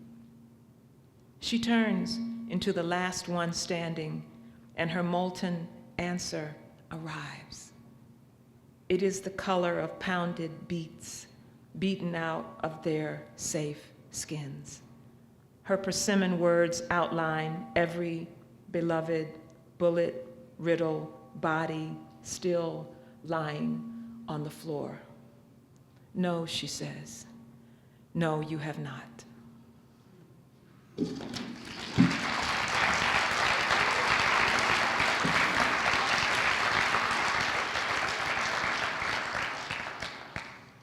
She turns into the last one standing, and her molten answer arrives. It is the color of pounded beets, beaten out of their safe skins. Her persimmon words outline every beloved, bullet, riddle, body still lying on the floor. No, she says. No, you have not.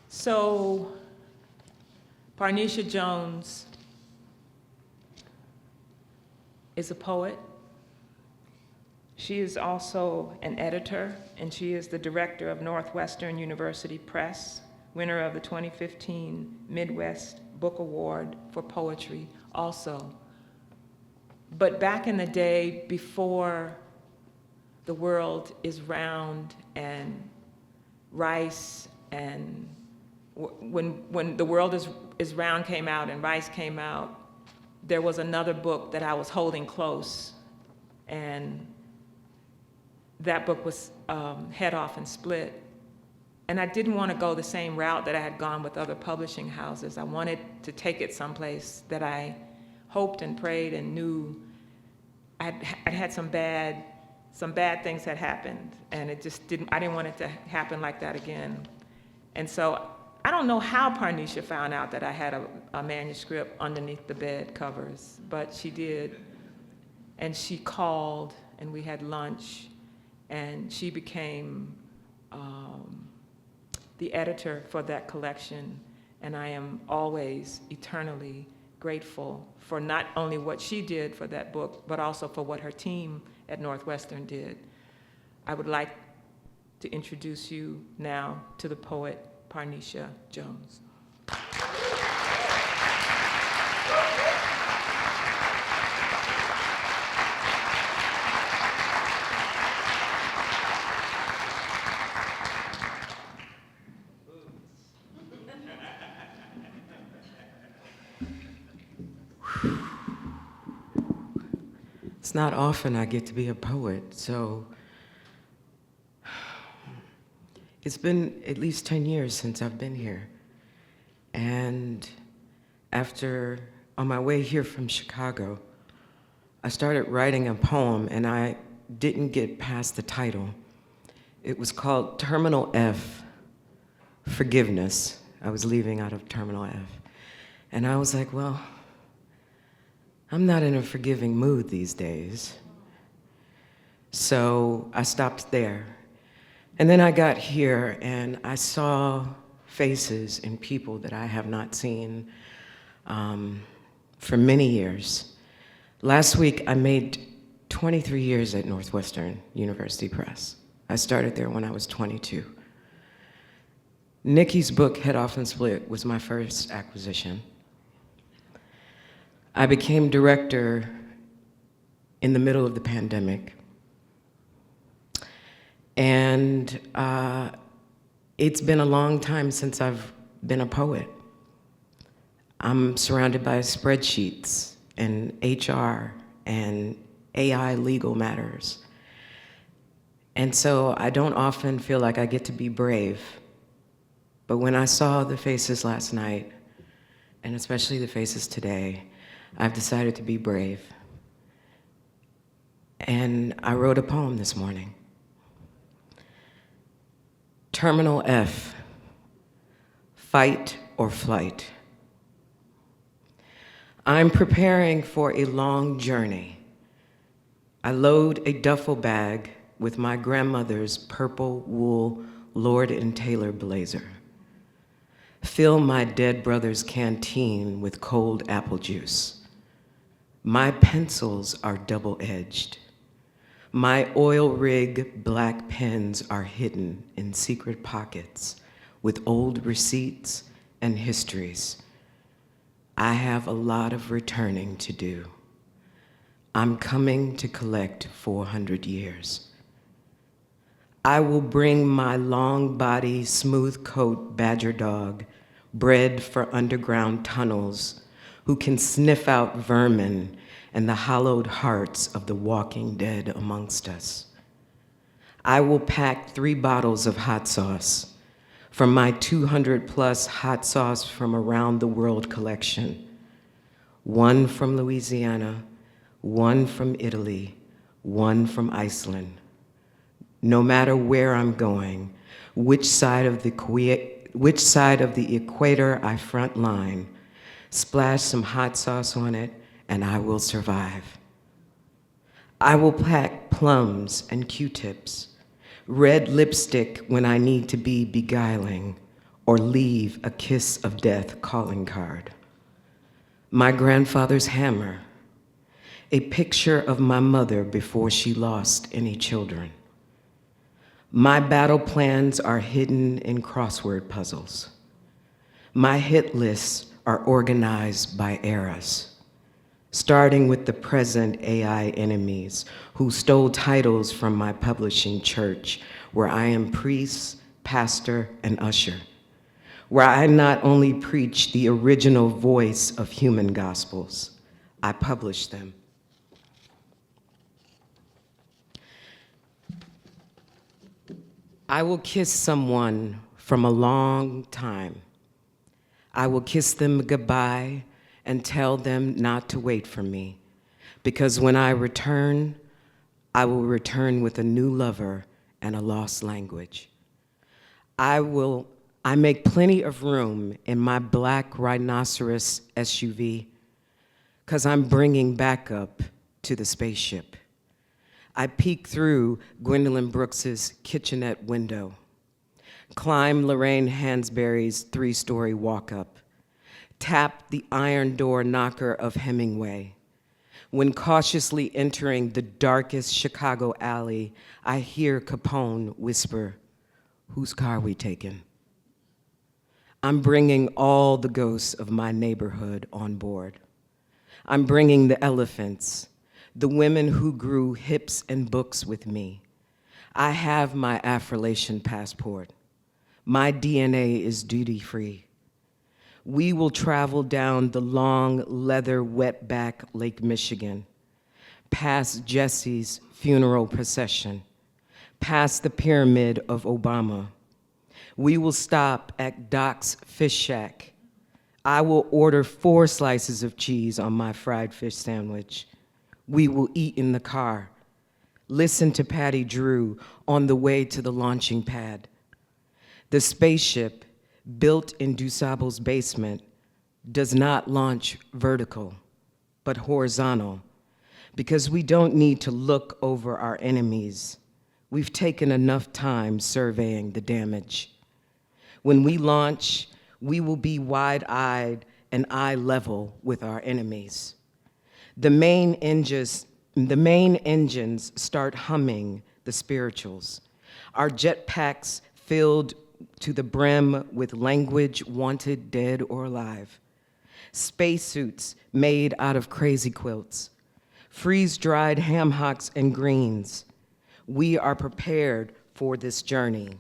So, Parnisha Jones is a poet. She is also an editor, and she is the director of Northwestern University Press, winner of the 2015 Midwest Book Award for Poetry also. But back in the day, before The World is Round and Rice, and when The World is Round came out and Rice came out, there was another book that I was holding close, and that book was Head Off and Split. And I didn't want to go the same route that I had gone with other publishing houses. I wanted to take it someplace that I hoped and prayed and knew I'd had some bad things had happened, and I didn't want it to happen like that again. And so I don't know how Parnisha found out that I had a manuscript underneath the bed covers, but she did. And she called, and we had lunch, and she became the editor for that collection. And I am always eternally grateful for not only what she did for that book, but also for what her team at Northwestern did. I would like to introduce you now to the poet Parnisha Jones. It's not often I get to be a poet, so it's been at least 10 years since I've been here. And on my way here from Chicago, I started writing a poem, and I didn't get past the title. It was called Terminal F, Forgiveness. I was leaving out of Terminal F. And I was like, well, I'm not in a forgiving mood these days. So I stopped there. And then I got here and I saw faces and people that I have not seen for many years. Last week, I made 23 years at Northwestern University Press. I started there when I was 22. Nikky's book, Head Off and Split, was my first acquisition. I became director in the middle of the pandemic. And it's been a long time since I've been a poet. I'm surrounded by spreadsheets and HR and AI legal matters. And so I don't often feel like I get to be brave. But when I saw the faces last night, and especially the faces today, I've decided to be brave. And I wrote a poem this morning. Terminal F, Fight or Flight. I'm preparing for a long journey. I load a duffel bag with my grandmother's purple wool Lord and Taylor blazer. Fill my dead brother's canteen with cold apple juice. My pencils are double-edged. My oil rig black pens are hidden in secret pockets with old receipts and histories. I have a lot of returning to do. I'm coming to collect 400 years. I will bring my long body, smooth coat badger dog, bred for underground tunnels, who can sniff out vermin and the hollowed hearts of the walking dead amongst us. I will pack 3 bottles of hot sauce from my 200+ hot sauce from around the world collection. 1 from Louisiana, 1 from Italy, 1 from Iceland. No matter where I'm going, which side of the equator I front line, splash some hot sauce on it, and I will survive. I will pack plums and Q-tips, red lipstick when I need to be beguiling, or leave a kiss of death calling card. My grandfather's hammer, a picture of my mother before she lost any children. My battle plans are hidden in crossword puzzles. My hit lists are organized by eras, starting with the present AI enemies who stole titles from my publishing church, where I am priest, pastor, and usher, where I not only preach the original voice of human gospels, I publish them. I will kiss someone from a long time. I will kiss them goodbye and tell them not to wait for me, because when I return, I will return with a new lover and a lost language. I make plenty of room in my black rhinoceros SUV, because I'm bringing backup to the spaceship. I peek through Gwendolyn Brooks's kitchenette window, climb Lorraine Hansberry's 3-story walk-up, tap the iron door knocker of Hemingway. When cautiously entering the darkest Chicago alley, I hear Capone whisper, "Whose car we taking?" I'm bringing all the ghosts of my neighborhood on board. I'm bringing the elephants, the women who grew hips and books with me. I have my Affrilachian passport. My DNA is duty-free. We will travel down the long leather wetback Lake Michigan, past Jesse's funeral procession, past the pyramid of Obama. We will stop at Doc's Fish Shack. I will order 4 slices of cheese on my fried fish sandwich. We will eat in the car, listen to Patty Drew on the way to the launching pad. The spaceship, built in DuSable's basement, does not launch vertical, but horizontal, because we don't need to look over our enemies. We've taken enough time surveying the damage. When we launch, we will be wide-eyed and eye level with our enemies. The main engines start humming the spirituals. Our jetpacks filled to the brim with language wanted dead or alive. Spacesuits made out of crazy quilts. Freeze-dried ham hocks and greens. We are prepared for this journey.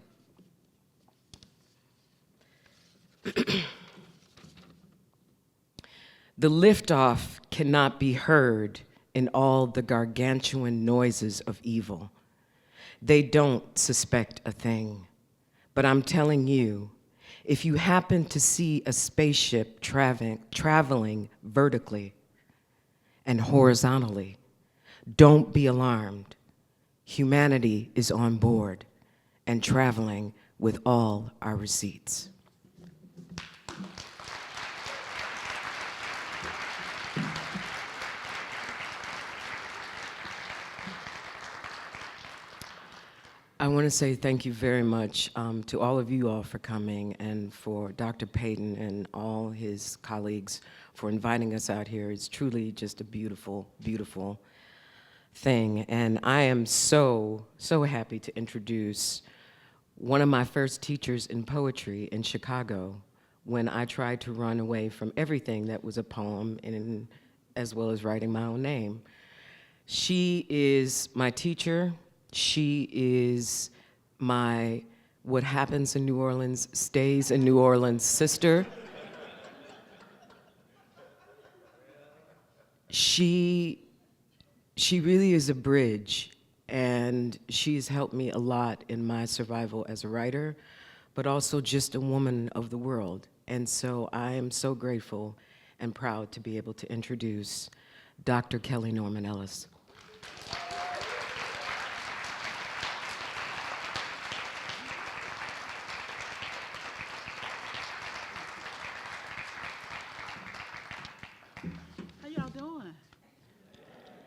The liftoff cannot be heard in all the gargantuan noises of evil. They don't suspect a thing. But I'm telling you, if you happen to see a spaceship traveling vertically and horizontally, don't be alarmed. Humanity is on board and traveling with all our receipts. I want to say thank you very much to all of you all for coming, and for Dr. Payton and all his colleagues for inviting us out here. It's truly just a beautiful, beautiful thing. And I am so, so happy to introduce one of my first teachers in poetry in Chicago, when I tried to run away from everything that was a poem, and as well as writing my own name. She is my teacher. She is my what happens in New Orleans stays in New Orleans sister. She really is a bridge, and she's helped me a lot in my survival as a writer, but also just a woman of the world. And so I am so grateful and proud to be able to introduce Dr. Kelly Norman Ellis. How y'all doing?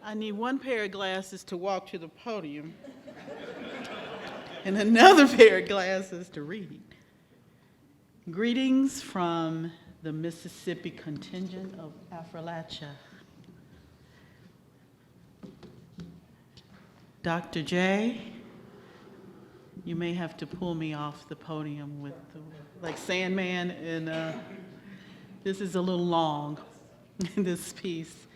I need one pair of glasses to walk to the podium and another pair of glasses to read. Greetings from the Mississippi contingent of Affrilachian. Dr. J, you may have to pull me off the podium with, like Sandman, and this is a little long, this piece,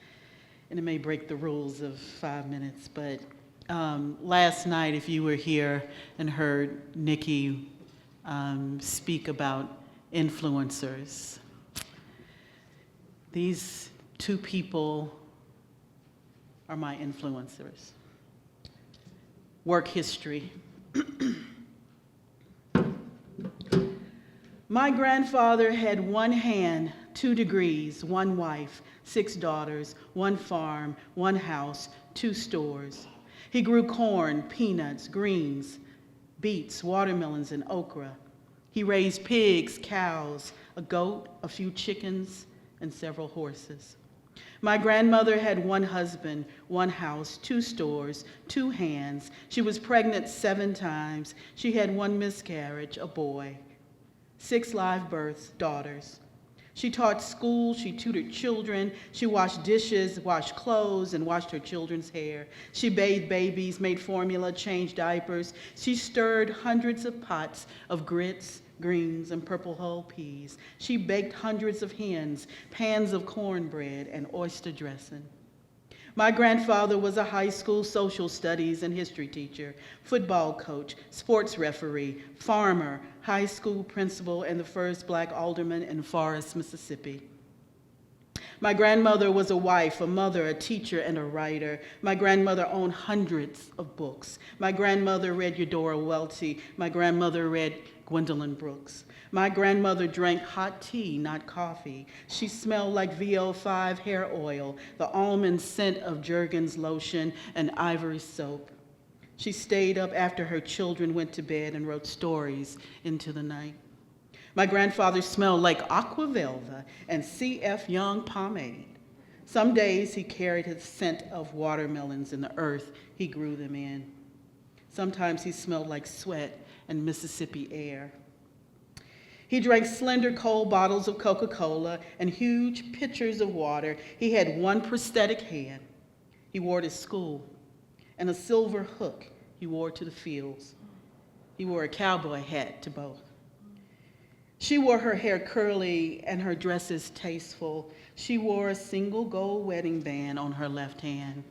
and it may break the rules of 5 minutes, but last night, if you were here and heard Nikky speak about influencers, these two people are my influencers. Work history. My grandfather had 1 hand, 2 degrees, 1 wife, 6 daughters, 1 farm, 1 house, 2 stores. He grew corn, peanuts, greens, beets, watermelons, and okra. He raised pigs, cows, a goat, a few chickens, and several horses. My grandmother had 1 husband, 1 house, 2 stores, 2 hands. She was pregnant 7 times. She had 1 miscarriage, a boy, 6 live births, daughters. She taught school, she tutored children, she washed dishes, washed clothes, and washed her children's hair. She bathed babies, made formula, changed diapers. She stirred hundreds of pots of grits, greens, and purple hull peas. She baked hundreds of hens, pans of cornbread, and oyster dressing. My grandfather was a high school social studies and history teacher, football coach, sports referee, farmer, high school principal, and the first Black alderman in Forest, Mississippi. My grandmother was a wife, a mother, a teacher, and a writer. My grandmother owned hundreds of books. My grandmother read Eudora Welty. My grandmother read Gwendolyn Brooks. My grandmother drank hot tea, not coffee. She smelled like VO5 hair oil, the almond scent of Jergens lotion, and ivory soap. She stayed up after her children went to bed and wrote stories into the night. My grandfather smelled like Aqua Velva and C.F. Young pomade. Some days he carried his scent of watermelons in the earth he grew them in. Sometimes he smelled like sweat and Mississippi air. He drank slender cold bottles of Coca-Cola and huge pitchers of water. He had 1 prosthetic hand he wore to school and a silver hook he wore to the fields. He wore a cowboy hat to both. She wore her hair curly and her dresses tasteful. She wore a single gold wedding band on her left hand.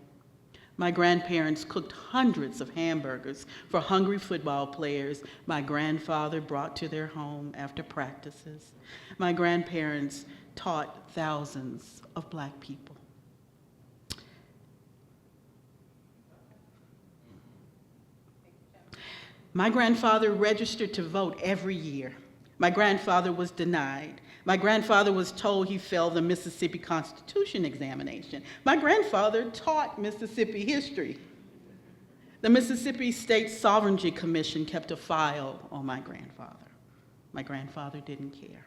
My grandparents cooked hundreds of hamburgers for hungry football players my grandfather brought to their home after practices. My grandparents taught thousands of Black people. My grandfather registered to vote every year. My grandfather was denied. My grandfather was told he failed the Mississippi Constitution examination. My grandfather taught Mississippi history. The Mississippi State Sovereignty Commission kept a file on my grandfather. My grandfather didn't care.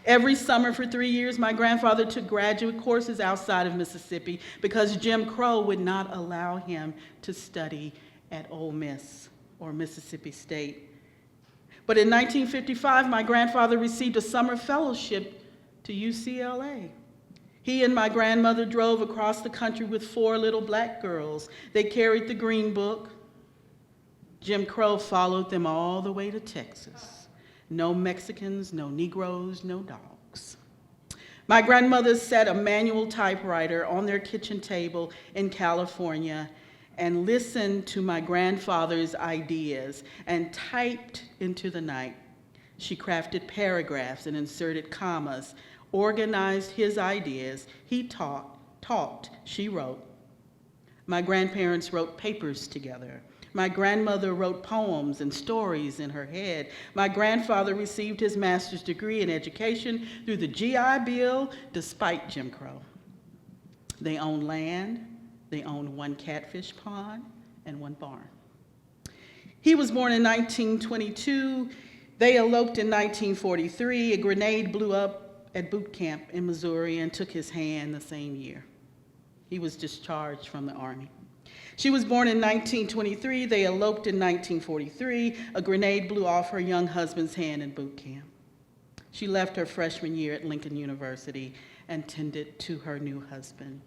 Every summer for 3 years, my grandfather took graduate courses outside of Mississippi because Jim Crow would not allow him to study at Ole Miss or Mississippi State. But in 1955, my grandfather received a summer fellowship to UCLA. He and my grandmother drove across the country with 4 little Black girls. They carried the Green Book. Jim Crow followed them all the way to Texas. No Mexicans, no Negroes, no dogs. My grandmother set a manual typewriter on their kitchen table in California and listened to my grandfather's ideas and typed into the night. She crafted paragraphs and inserted commas, organized his ideas. He talked, she wrote. My grandparents wrote papers together. My grandmother wrote poems and stories in her head. My grandfather received his master's degree in education through the GI Bill despite Jim Crow. They owned land. They owned 1 catfish pond and 1 barn. He was born in 1922. They eloped in 1943. A grenade blew up at boot camp in Missouri and took his hand the same year. He was discharged from the Army. She was born in 1923. They eloped in 1943. A grenade blew off her young husband's hand in boot camp. She left her freshman year at Lincoln University and tended to her new husband.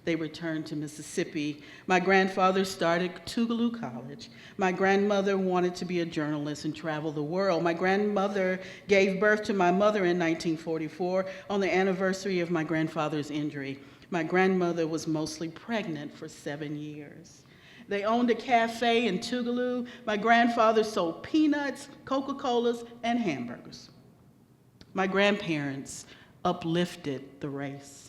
They returned to Mississippi. My grandfather started Tougaloo College. My grandmother wanted to be a journalist and travel the world. My grandmother gave birth to my mother in 1944 on the anniversary of my grandfather's injury. My grandmother was mostly pregnant for 7 years. They owned a cafe in Tougaloo. My grandfather sold peanuts, Coca-Colas, and hamburgers. My grandparents uplifted the race.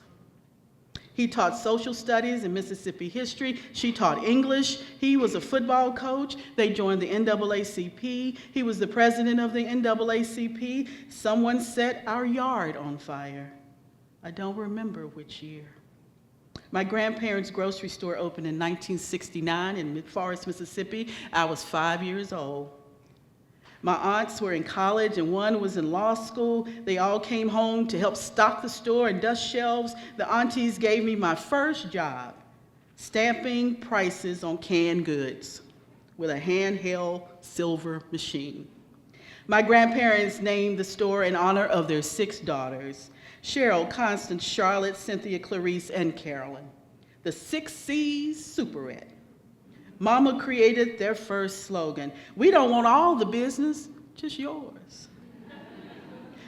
He taught social studies and Mississippi history. She taught English. He was a football coach. They joined the NAACP. He was the president of the NAACP. Someone set our yard on fire. I don't remember which year. My grandparents' grocery store opened in 1969 in Mid-Forest, Mississippi. I was 5 years old. My aunts were in college and one was in law school. They all came home to help stock the store and dust shelves. The aunties gave me my first job, stamping prices on canned goods with a handheld silver machine. My grandparents named the store in honor of their 6 daughters, Cheryl, Constance, Charlotte, Cynthia, Clarice, and Carolyn. The 6 C's Superette. Mama created their first slogan, "We don't want all the business, just yours."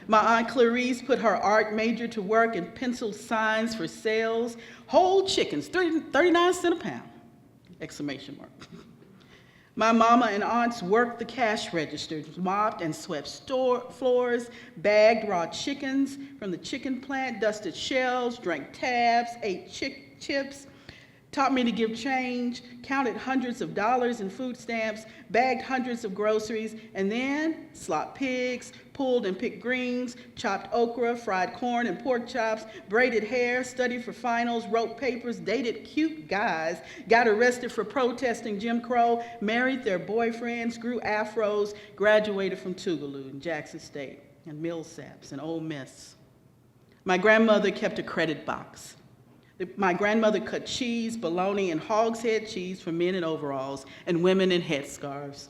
My Aunt Clarice put her art major to work and penciled signs for sales. Whole chickens, 39 cents a pound, exclamation mark. My mama and aunts worked the cash registers, mopped and swept store floors, bagged raw chickens from the chicken plant, dusted shelves, drank tabs, ate chips, taught me to give change, counted hundreds of dollars in food stamps, bagged hundreds of groceries, and then slopped pigs, pulled and picked greens, chopped okra, fried corn and pork chops, braided hair, studied for finals, wrote papers, dated cute guys, got arrested for protesting Jim Crow, married their boyfriends, grew afros, graduated from Tougaloo and Jackson State and Millsaps and Ole Miss. My grandmother kept a credit box. My grandmother cut cheese, bologna, and hog's head cheese for men in overalls and women in headscarves.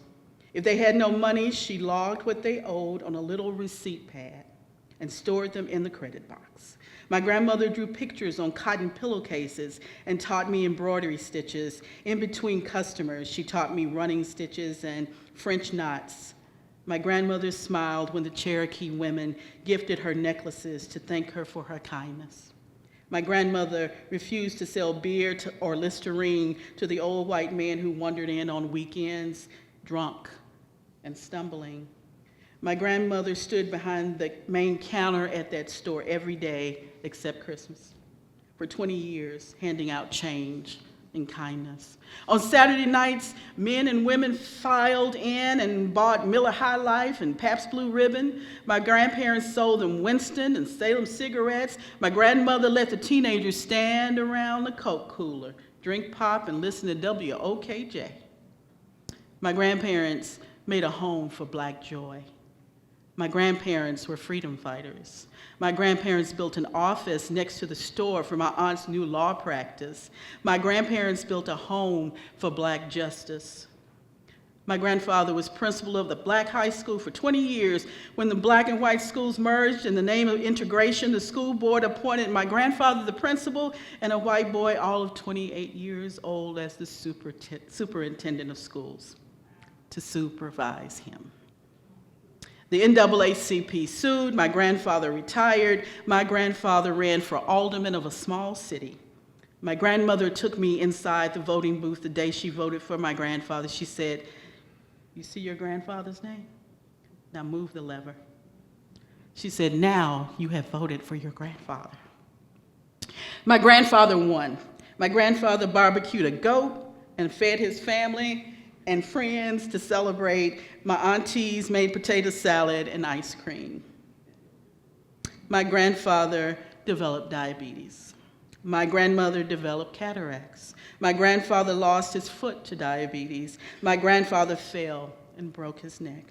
If they had no money, she logged what they owed on a little receipt pad and stored them in the credit box. My grandmother drew pictures on cotton pillowcases and taught me embroidery stitches. In between customers, she taught me running stitches and French knots. My grandmother smiled when the Cherokee women gifted her necklaces to thank her for her kindness. My grandmother refused to sell beer or Listerine to the old white man who wandered in on weekends, drunk and stumbling. My grandmother stood behind the main counter at that store every day except Christmas for 20 years, handing out change and kindness. On Saturday nights, men and women filed in and bought Miller High Life and Pabst Blue Ribbon. My grandparents sold them Winston and Salem cigarettes. My grandmother let the teenagers stand around the Coke cooler, drink pop, and listen to WOKJ. My grandparents made a home for Black joy. My grandparents were freedom fighters. My grandparents built an office next to the store for my aunt's new law practice. My grandparents built a home for Black justice. My grandfather was principal of the Black high school for 20 years. When the Black and white schools merged in the name of integration, the school board appointed my grandfather the principal and a white boy, all of 28 years old, as the superintendent of schools to supervise him. The NAACP sued, my grandfather retired, my grandfather ran for alderman of a small city. My grandmother took me inside the voting booth the day she voted for my grandfather. She said, "You see your grandfather's name? Now move the lever." She said, "Now you have voted for your grandfather." My grandfather won. My grandfather barbecued a goat and fed his family and friends to celebrate. My aunties made potato salad and ice cream. My grandfather developed diabetes. My grandmother developed cataracts. My grandfather lost his foot to diabetes. My grandfather fell and broke his neck.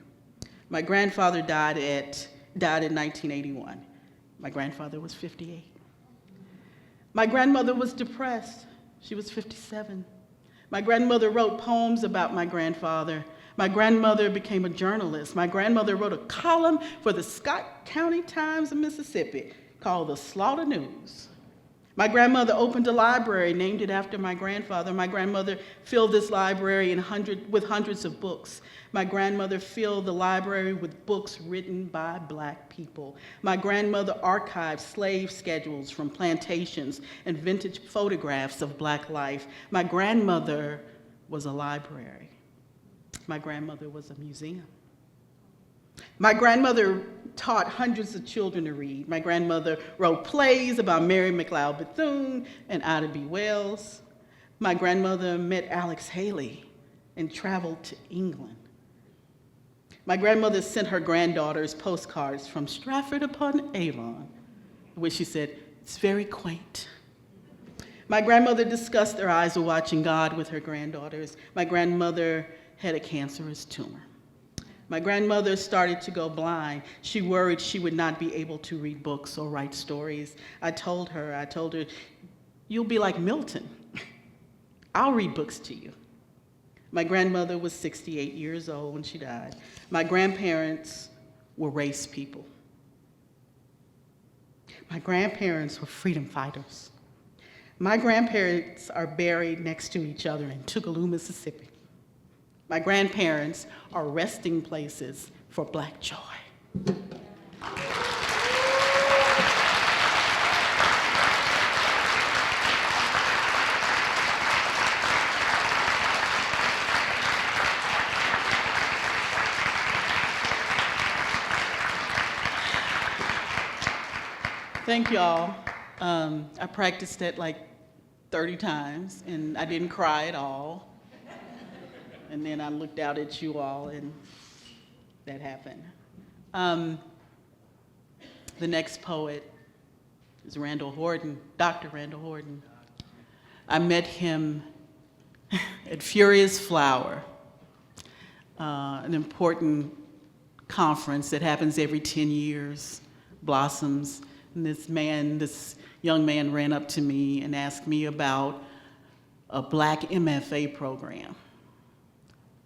My grandfather died in 1981. My grandfather was 58. My grandmother was depressed. She was 57. My grandmother wrote poems about my grandfather. My grandmother became a journalist. My grandmother wrote a column for the Scott County Times of Mississippi called The Slaughter News. My grandmother opened a library, named it after my grandfather. My grandmother filled this library with hundreds of books. My grandmother filled the library with books written by Black people. My grandmother archived slave schedules from plantations and vintage photographs of Black life. My grandmother was a library. My grandmother was a museum. My grandmother taught hundreds of children to read. My grandmother wrote plays about Mary McLeod Bethune and Ida B. Wells. My grandmother met Alex Haley and traveled to England. My grandmother sent her granddaughters postcards from Stratford-upon-Avon, where she said, "It's very quaint." My grandmother discussed her eyes of watching God with her granddaughters. My grandmother had a cancerous tumor. My grandmother started to go blind. She worried she would not be able to read books or write stories. I told her, "You'll be like Milton. I'll read books to you." My grandmother was 68 years old when she died. My grandparents were race people. My grandparents were freedom fighters. My grandparents are buried next to each other in Tougaloo, Mississippi. My grandparents are resting places for Black joy. Thank y'all. I practiced it like 30 times, and I didn't cry at all. And then I looked out at you all, and that happened. The next poet is Randall Horton, Dr. Randall Horton. I met him at Furious Flower, an important conference that happens every 10 years, Blossoms. And this young man ran up to me and asked me about a Black MFA program.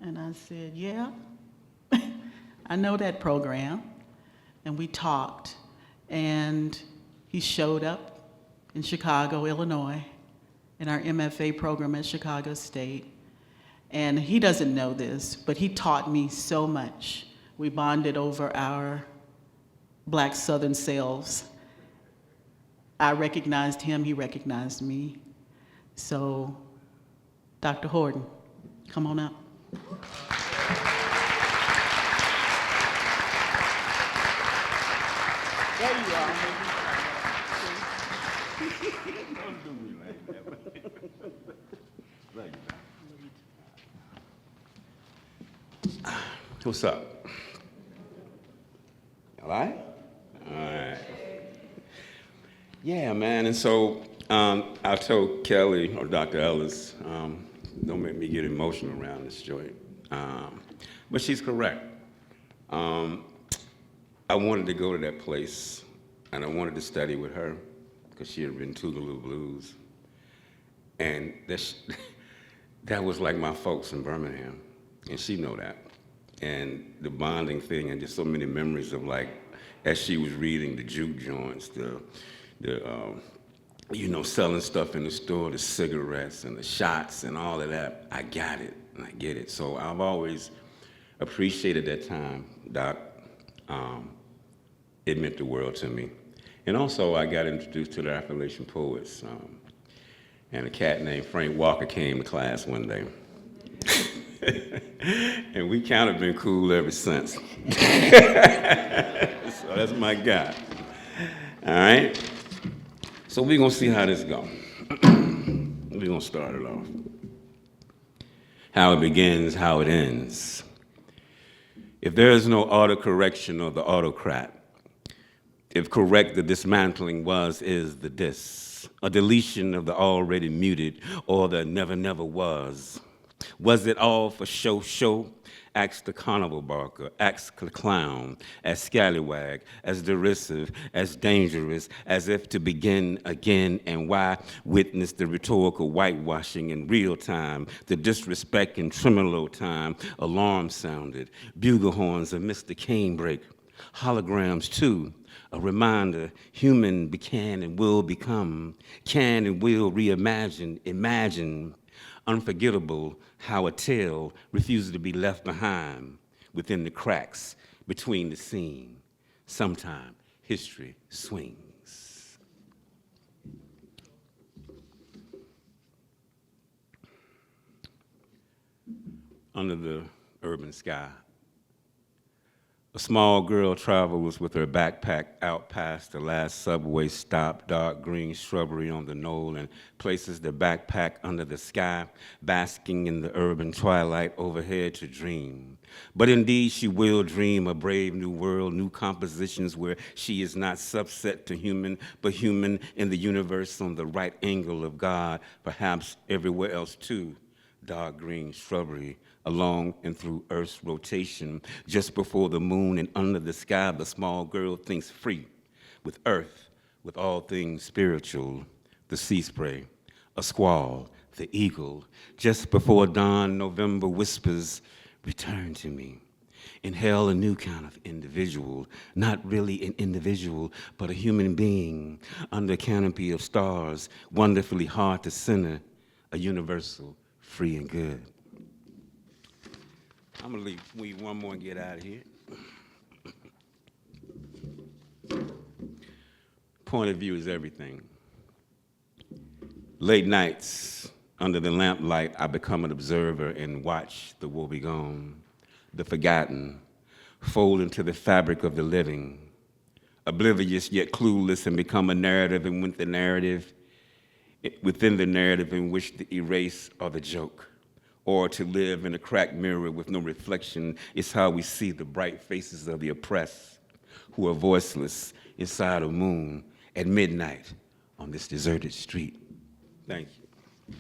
And I said, "Yeah, I know that program." And we talked, and he showed up in Chicago, Illinois, in our MFA program at Chicago State. And he doesn't know this, but he taught me so much. We bonded over our Black Southern selves. I recognized him, he recognized me. So, Dr. Horton, come on up. There you are. Don't do me like that. Thank you. What's up? All right? All right. Yeah, man, and so I told Kelly, or Dr. Ellis, don't make me get emotional around this joint. But she's correct. I wanted to go to that place, and I wanted to study with her, because she had written Tougaloo Blues. And that was like my folks in Birmingham, and she know that. And the bonding thing, and just so many memories of, like, as she was reading the juke joints, selling stuff in the store, the cigarettes and the shots and all of that. I got it, and I get it. So I've always appreciated that time, Doc. It meant the world to me. And also, I got introduced to the Affrilachian Poets, and a cat named Frank Walker came to class one day. And we kind of been cool ever since. So that's my guy. All right? So we're going to see how this goes. We're going to start it off. How it begins, how it ends. If there is no autocorrection of the autocrat, if correct the dismantling was, is the dis, a deletion of the already muted or the never, never was. Was it all for show? Acts the carnival barker, acts the clown, as scallywag, as derisive, as dangerous, as if to begin again, and why witness the rhetorical whitewashing in real time, the disrespect in tremolo time, alarm sounded, bugle horns of Mr. Canebrake, Holograms too, a reminder human can and will become, can and will reimagine, imagine, unforgettable how a tale refuses to be left behind within the cracks between the scene. Sometime history swings. Under the urban sky, a small girl travels with her backpack out past the last subway stop, dark green shrubbery on the knoll, and places the backpack under the sky, basking in the urban twilight overhead to dream. But indeed, she will dream a brave new world, new compositions where she is not subset to human, but human in the universe on the right angle of God, perhaps everywhere else too. Dark green shrubbery along and through Earth's rotation. Just before the moon and under the sky, the small girl thinks free with Earth, with all things spiritual, the sea spray, a squall, the eagle. Just before dawn, November whispers, return to me. Inhale a new kind of individual, not really an individual, but a human being under a canopy of stars, wonderfully hard to center, a universal, free and good. I'm gonna leave one more and get out of here. Point of view is everything. Late nights, under the lamplight, I become an observer and watch the woebegone, the forgotten, fold into the fabric of the living, oblivious yet clueless, and become a narrative, and within the narrative in which the erase or the joke, or to live in a cracked mirror with no reflection is how we see the bright faces of the oppressed who are voiceless inside a moon at midnight on this deserted street. Thank you.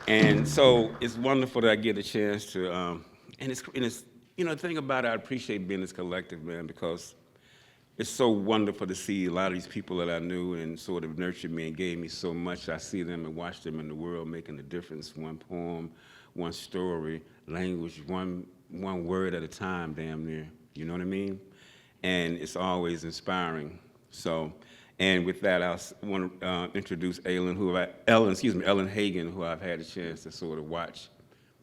And so it's wonderful that I get a chance to, and it's you know, the thing about it, I appreciate being this collective, man, because it's so wonderful to see a lot of these people that I knew and sort of nurtured me and gave me so much. I see them and watch them in the world making a difference, one poem, one story, language, one word at a time, damn near, you know what I mean? And it's always inspiring. So, and with that, I want to introduce Ellen Hagen, who I've had a chance to sort of watch,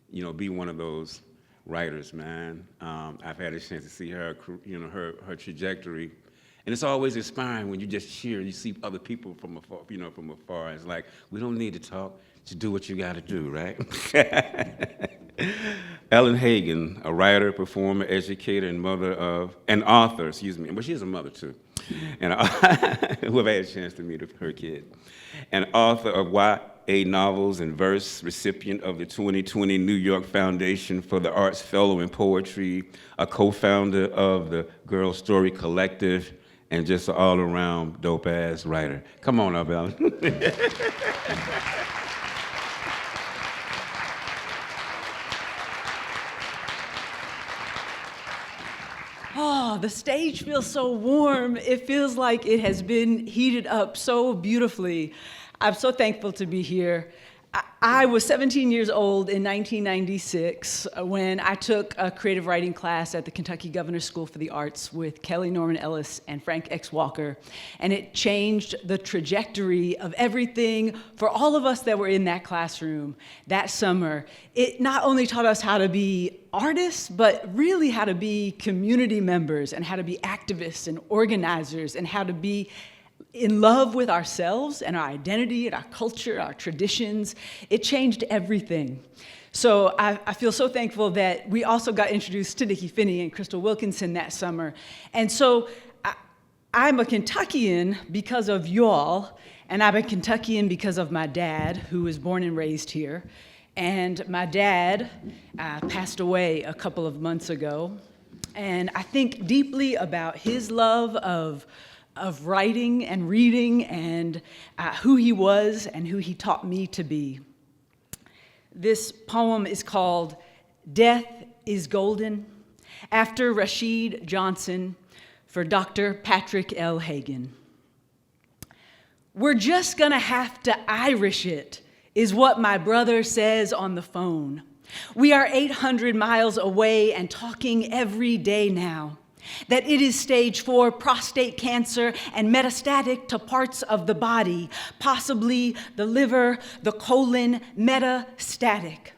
you know, be one of those writers, man. I've had a chance to see her, you know, her trajectory, and it's always inspiring when you just cheer. You see other people from afar, you know, from afar. It's like we don't need to talk, just do what you got to do, right? Ellen Hagen, a writer, performer, educator, and author. But she's a mother too, and who have had a chance to meet her kid, an author of YA novels and verse, recipient of the 2020 New York Foundation for the Arts Fellow in Poetry, a co-founder of the Girl Story Collective, and just an all-around dope-ass writer. Come on up, Ellen. Oh, the stage feels so warm. It feels like it has been heated up so beautifully. I'm so thankful to be here. I was 17 years old in 1996 when I took a creative writing class at the Kentucky Governor's School for the Arts with Kelly Norman Ellis and Frank X. Walker, and it changed the trajectory of everything for all of us that were in that classroom that summer. It not only taught us how to be artists, but really how to be community members and how to be activists and organizers and how to be in love with ourselves and our identity and our culture, our traditions. It changed everything. So I feel so thankful that we also got introduced to Nikky Finney and Crystal Wilkinson that summer. And so I'm a Kentuckian because of y'all, and I'm a Kentuckian because of my dad, who was born and raised here. And my dad passed away a couple of months ago. And I think deeply about his love of writing and reading and who he was and who he taught me to be. This poem is called Death is Golden, after Rashid Johnson, for Dr. Patrick L. Hagen. We're just gonna have to Irish it, is what my brother says on the phone. We are 800 miles away and talking every day now. That it is stage 4 prostate cancer and metastatic to parts of the body, possibly the liver, the colon, metastatic.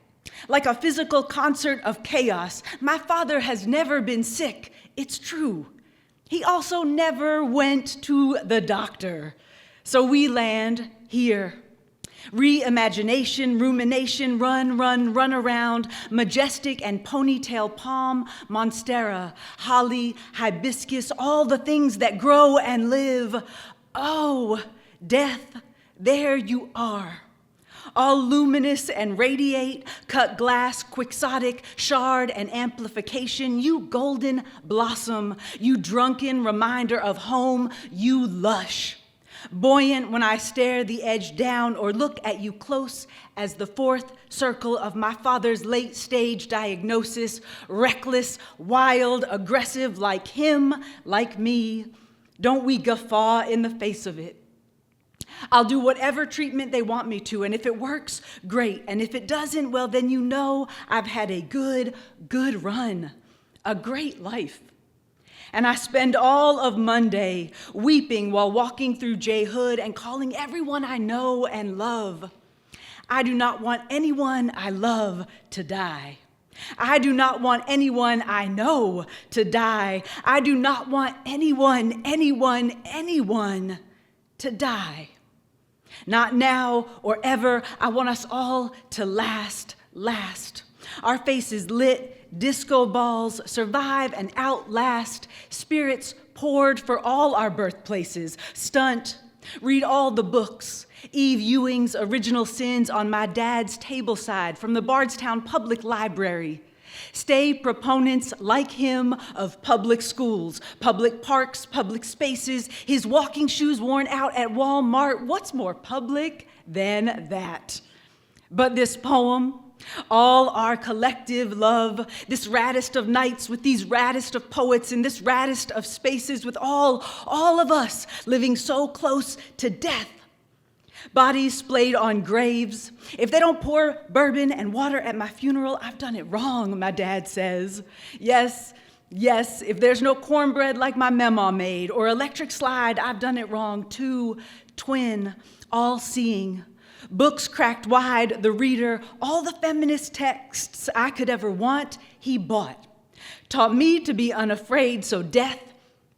Like a physical concert of chaos, my father has never been sick, it's true. He also never went to the doctor. So we land here. Reimagination, rumination, run around, majestic and ponytail palm, monstera, holly, hibiscus, all the things that grow and live. Oh, death, there you are. All luminous and radiate, cut glass, quixotic, shard and amplification, you golden blossom, you drunken reminder of home, you lush. Buoyant when I stare the edge down or look at you close as the 4th circle of my father's late-stage diagnosis, reckless, wild, aggressive, like him, like me. Don't we guffaw in the face of it? I'll do whatever treatment they want me to, and if it works, great. And if it doesn't, well, then you know I've had a good run, a great life. And I spend all of Monday weeping while walking through J Hood and calling everyone I know and love. I do not want anyone I love to die. I do not want anyone I know to die. I do not want anyone to die. Not now or ever. I want us all to last. Our faces lit, disco balls, survive and outlast, spirits poured for all our birthplaces, stunt, read all the books, Eve Ewing's Original Sins on my dad's tableside from the Bardstown Public Library. Stay proponents like him of public schools, public parks, public spaces, his walking shoes worn out at Walmart. What's more public than that? But this poem, all our collective love, this raddest of nights with these raddest of poets and this raddest of spaces with all of us living so close to death. Bodies splayed on graves. If they don't pour bourbon and water at my funeral, I've done it wrong, my dad says. Yes, if there's no cornbread like my mama made or electric slide, I've done it wrong too. Twin, all-seeing. Books cracked wide, the reader, all the feminist texts I could ever want, he bought. Taught me to be unafraid, so death,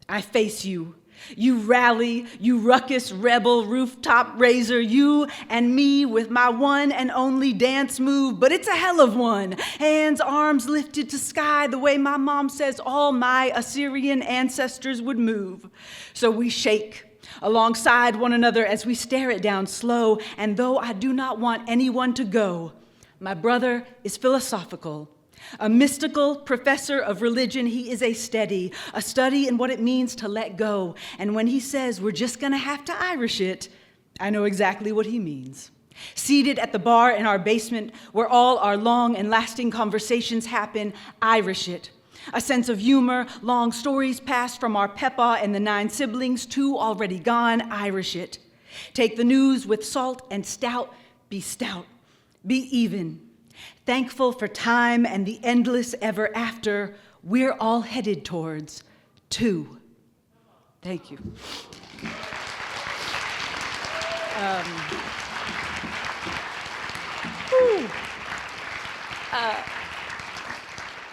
I face you. You rally, you ruckus, rebel, rooftop raiser, you and me with my one and only dance move, but it's a hell of one. Hands, arms lifted to sky the way my mom says all my Assyrian ancestors would move. So we shake alongside one another as we stare it down slow, and though I do not want anyone to go, my brother is philosophical. A mystical professor of religion, he is a study in what it means to let go. And when he says we're just gonna have to Irish it, I know exactly what he means. Seated at the bar in our basement where all our long and lasting conversations happen, Irish it. A sense of humor, long stories passed from our Peppa and the 9 siblings, 2 already gone, Irish it. Take the news with salt and stout, be even. Thankful for time and the endless ever after we're all headed towards 2. Thank you.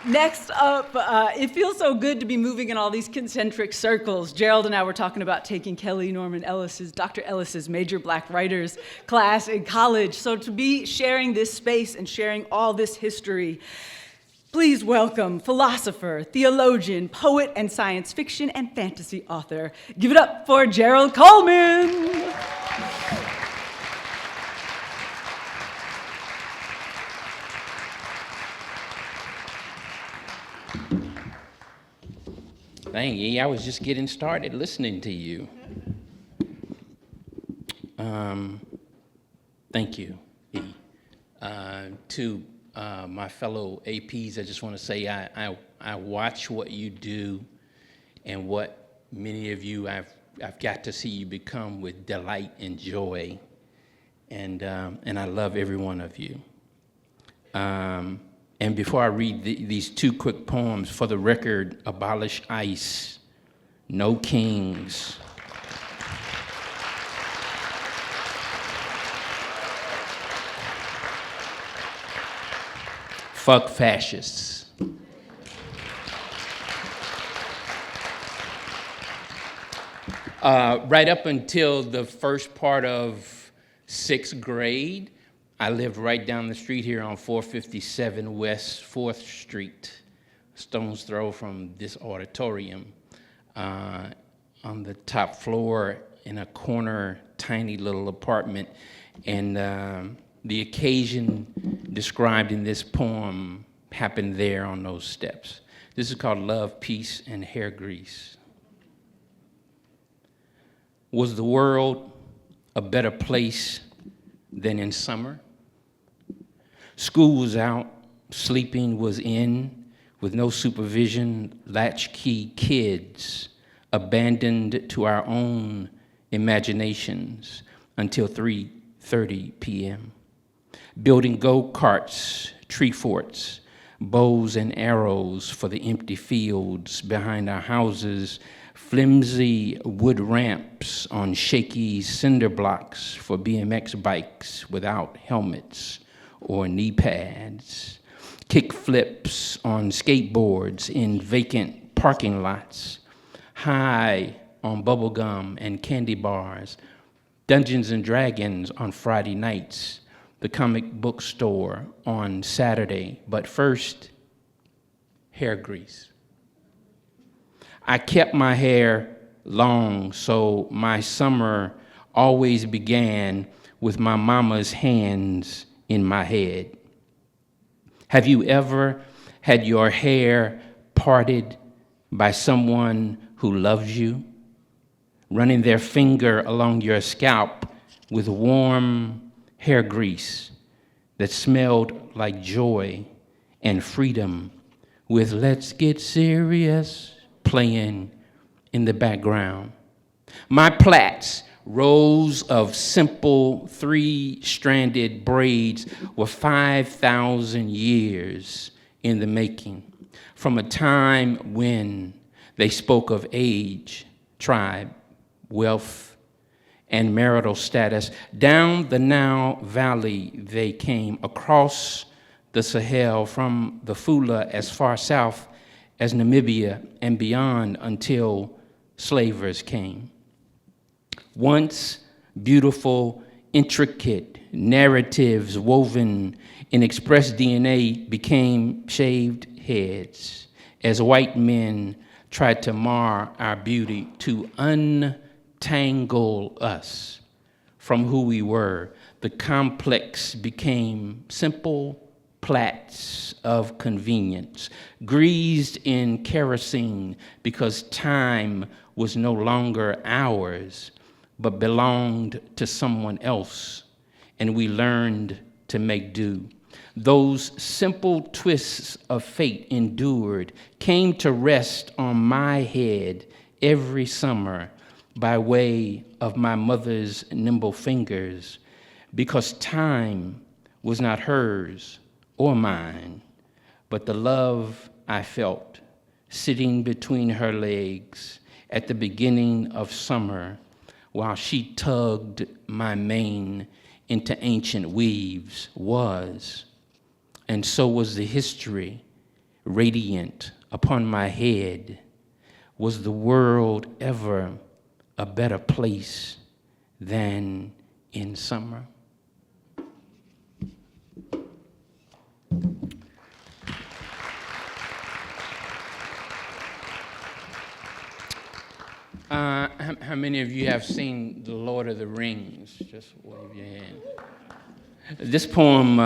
Next up, it feels so good to be moving in all these concentric circles. Gerald and I were talking about taking Kelly Norman Dr. Ellis's Major Black Writers class in college. So to be sharing this space and sharing all this history, please welcome philosopher, theologian, poet, and science fiction and fantasy author. Give it up for Gerald Coleman. Dang, E, I was just getting started listening to you. Thank you, E. To my fellow APs, I just want to say I watch what you do and what many of you I've I've got to see you become with delight and joy. And I love every one of you. And before I read these two quick poems, for the record, abolish ICE, no kings. Fuck fascists. Right up until the first part of 6th grade, I lived right down the street here on 457 West 4th Street, stone's throw from this auditorium, on the top floor in a corner, tiny little apartment. And the occasion described in this poem happened there on those steps. This is called Love, Peace, and Hair Grease. Was the world a better place than in summer? School was out, sleeping was in, with no supervision, latchkey kids abandoned to our own imaginations until 3:30 p.m. Building go-karts, tree forts, bows and arrows for the empty fields behind our houses, flimsy wood ramps on shaky cinder blocks for BMX bikes without helmets or knee pads, kick flips on skateboards in vacant parking lots, high on bubblegum and candy bars, Dungeons and Dragons on Friday nights, the comic book store on Saturday, but first, hair grease. I kept my hair long, so my summer always began with my mama's hands in my head. Have you ever had your hair parted by someone who loves you, running their finger along your scalp with warm hair grease that smelled like joy and freedom, with "Let's Get Serious" playing in the background? My plaits, rows of simple 3-stranded braids, were 5,000 years in the making, from a time when they spoke of age, tribe, wealth, and marital status. Down the Nile Valley they came, across the Sahel, from the Fula as far south as Namibia and beyond, until slavers came. Once beautiful, intricate narratives woven in express DNA became shaved heads as white men tried to mar our beauty, to untangle us from who we were. The complex became simple plaits of convenience, greased in kerosene because time was no longer ours, but belonged to someone else, and we learned to make do. Those simple twists of fate endured, came to rest on my head every summer by way of my mother's nimble fingers, because time was not hers or mine, but the love I felt sitting between her legs at the beginning of summer while she tugged my mane into ancient weaves was, and so was the history radiant upon my head. Was the world ever a better place than in summer? How many of you have seen The Lord of the Rings? Just wave your hand. This poem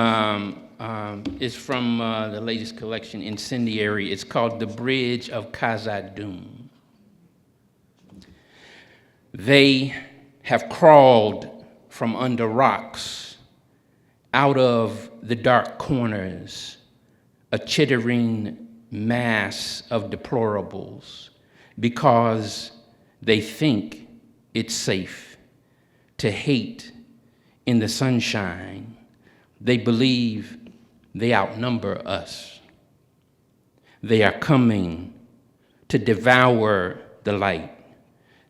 is from the latest collection, Incendiary. It's called The Bridge of Khazad-dûm. They have crawled from under rocks, out of the dark corners, a chittering mass of deplorables, because they think it's safe to hate in the sunshine. They believe they outnumber us. They are coming to devour the light,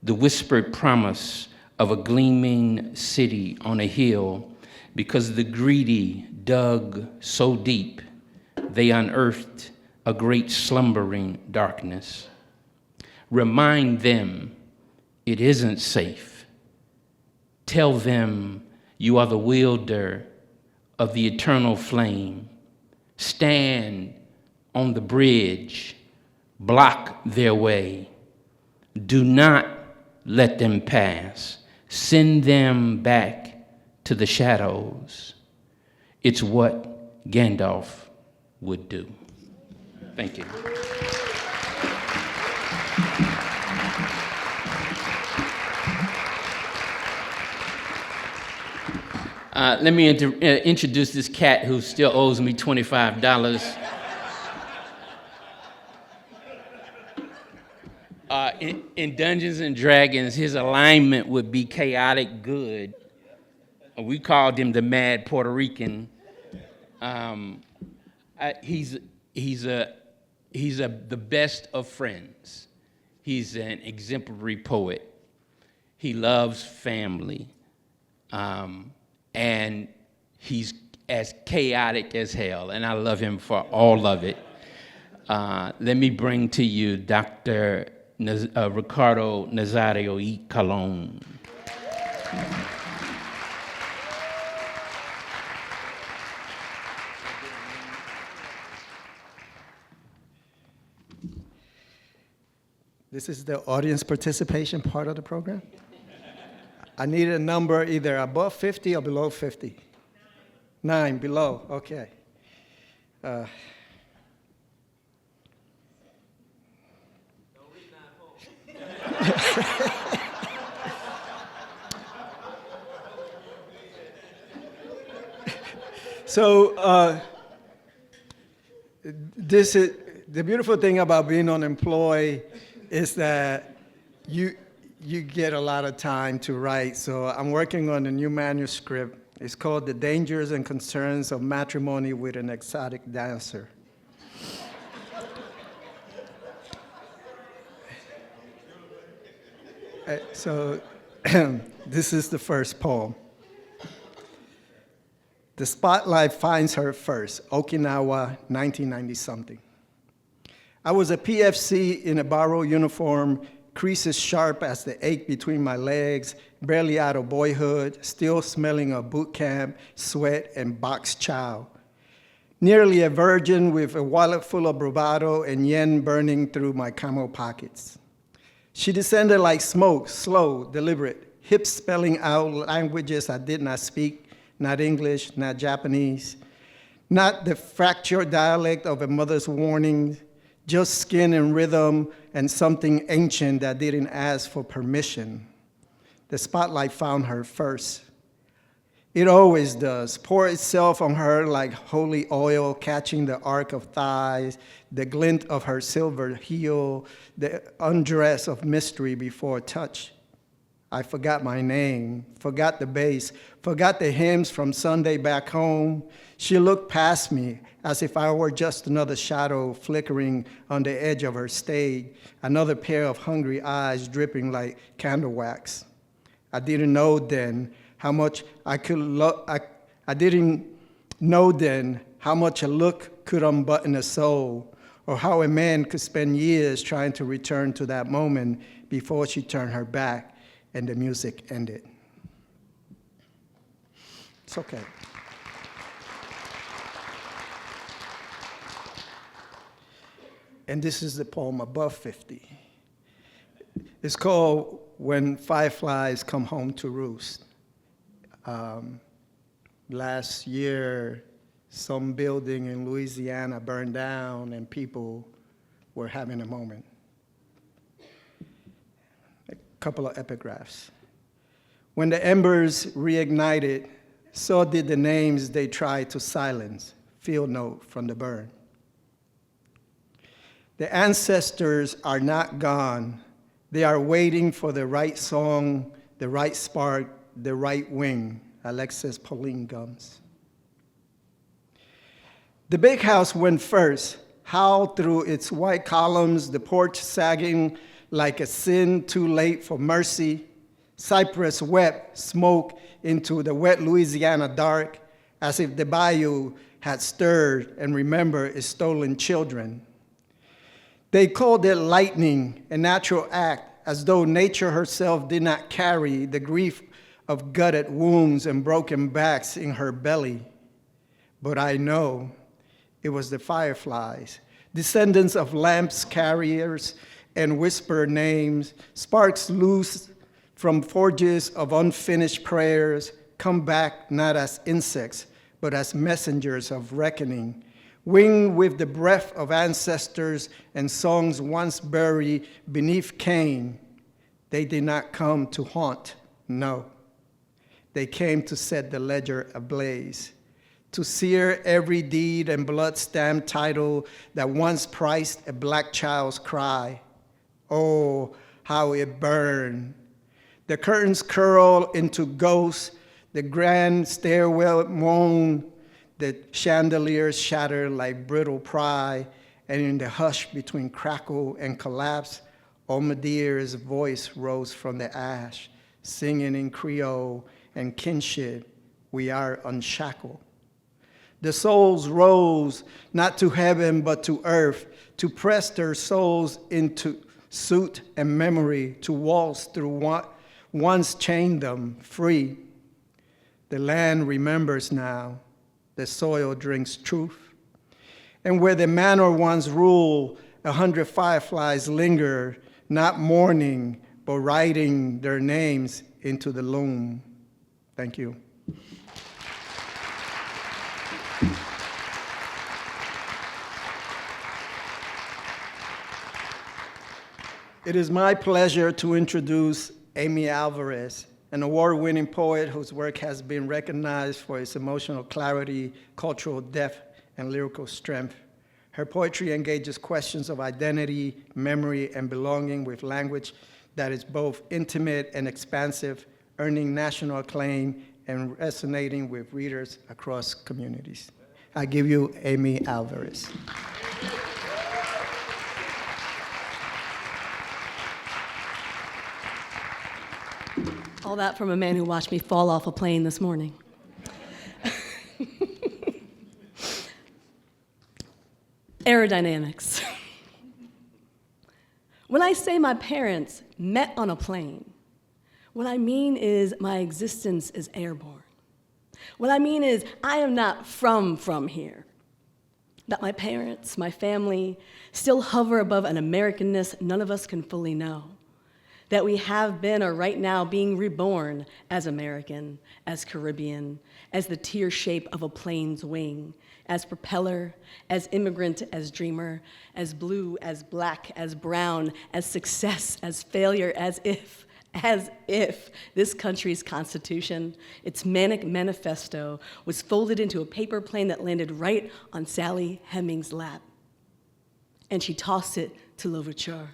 the whispered promise of a gleaming city on a hill, because the greedy dug so deep they unearthed a great slumbering darkness. Remind them it isn't safe. Tell them you are the wielder of the eternal flame. Stand on the bridge, block their way. Do not let them pass. Send them back to the shadows. It's what Gandalf would do. Thank you. Let me introduce this cat who still owes me $25. In Dungeons and Dragons, his alignment would be chaotic good. We called him the Mad Puerto Rican. He's the best of friends. He's an exemplary poet. He loves family. And he's as chaotic as hell, and I love him for all of it. Let me bring to you Dr. Ricardo Nazario y Colon. This is the audience participation part of the program. I need a number either above 50 or below 50. 9, below, okay. So this is the beautiful thing about being unemployed is that you get a lot of time to write. So I'm working on a new manuscript. It's called The Dangers and Concerns of Matrimony with an Exotic Dancer. So this is the first poem. The spotlight finds her first, Okinawa, 1990-something. I was a PFC in a borrowed uniform, creases sharp as the ache between my legs, barely out of boyhood, still smelling of boot camp, sweat, and boxed chow. Nearly a virgin with a wallet full of bravado and yen burning through my camo pockets. She descended like smoke, slow, deliberate, hips spelling out languages I did not speak, not English, not Japanese, not the fractured dialect of a mother's warning, just skin and rhythm and something ancient that didn't ask for permission. The spotlight found her first. It always does, pour itself on her like holy oil, catching the arc of thighs, the glint of her silver heel, the undress of mystery before touch. I forgot my name, forgot the bass, forgot the hymns from Sunday back home. She looked past me as if I were just another shadow flickering on the edge of her stage, another pair of hungry eyes dripping like candle wax. I didn't know then how much I didn't know then how much a look could unbutton a soul, or how a man could spend years trying to return to that moment before she turned her back and the music ended. It's okay. And this is the poem above 50. It's called When Fireflies Come Home to Roost. Last year, some building in Louisiana burned down and people were having a moment. A couple of epigraphs. When the embers reignited, so did the names they tried to silence, field note from the burn. The ancestors are not gone. They are waiting for the right song the right spark, the right wing, Alexis Pauline Gumbs. The big house went first, howled through its white columns, the porch sagging like a sin too late for mercy. Cypress wept smoke into the wet Louisiana dark, as if the bayou had stirred and remembered its stolen children. They called it lightning, a natural act, as though nature herself did not carry the grief of gutted wounds and broken backs in her belly. But I know it was the fireflies, descendants of lamps carriers and whisper names, sparks loose from forges of unfinished prayers, come back not as insects, but as messengers of reckoning, winged with the breath of ancestors and songs once buried beneath Cain. They did not come to haunt, no. They came to set the ledger ablaze, to sear every deed and blood-stamped title that once priced a black child's cry. Oh, how it burned. The curtains curl into ghosts, the grand stairwell moan, the chandeliers shatter like brittle pry, and in the hush between crackle and collapse, Omadir's voice rose from the ash, singing in Creole and kinship, we are unshackled. The souls rose, not to heaven but to earth, to press their souls into suit and memory, to waltz through what once chained them free. The land remembers now, the soil drinks truth. And where the manor once ruled, 100 fireflies linger, not mourning, but writing their names into the loom. Thank you. It is my pleasure to introduce Amy Alvarez, an award-winning poet whose work has been recognized for its emotional clarity, cultural depth, and lyrical strength. Her poetry engages questions of identity, memory, and belonging with language that is both intimate and expansive, earning national acclaim and resonating with readers across communities. I give you Amy Alvarez. All that from a man who watched me fall off a plane this morning. Aerodynamics. When I say my parents met on a plane, what I mean is my existence is airborne. What I mean is I am not from here. That my parents, my family, still hover above an Americanness none of us can fully know. That we have been or right now being reborn as American, as Caribbean, as the tear shape of a plane's wing, as propeller, as immigrant, as dreamer, as blue, as black, as brown, as success, as failure, as if this country's constitution, its manic manifesto, was folded into a paper plane that landed right on Sally Hemings' lap. And she tossed it to Louverture,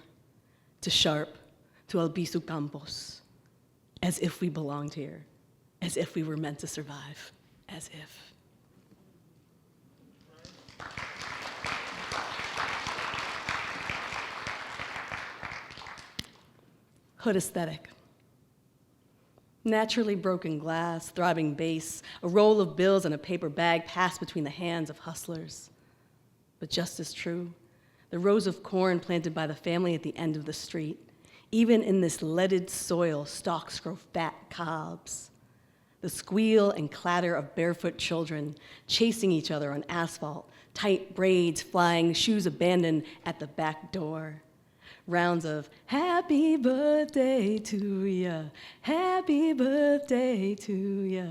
to Sharp, to Albizu Campos, as if we belonged here, as if we were meant to survive, as if. Hood aesthetic. Naturally broken glass, throbbing bass, a roll of bills and a paper bag passed between the hands of hustlers. But just as true, the rows of corn planted by the family at the end of the street. Even in this leaded soil, stalks grow fat cobs. The squeal and clatter of barefoot children chasing each other on asphalt, tight braids flying, shoes abandoned at the back door. Rounds of happy birthday to ya, happy birthday to ya,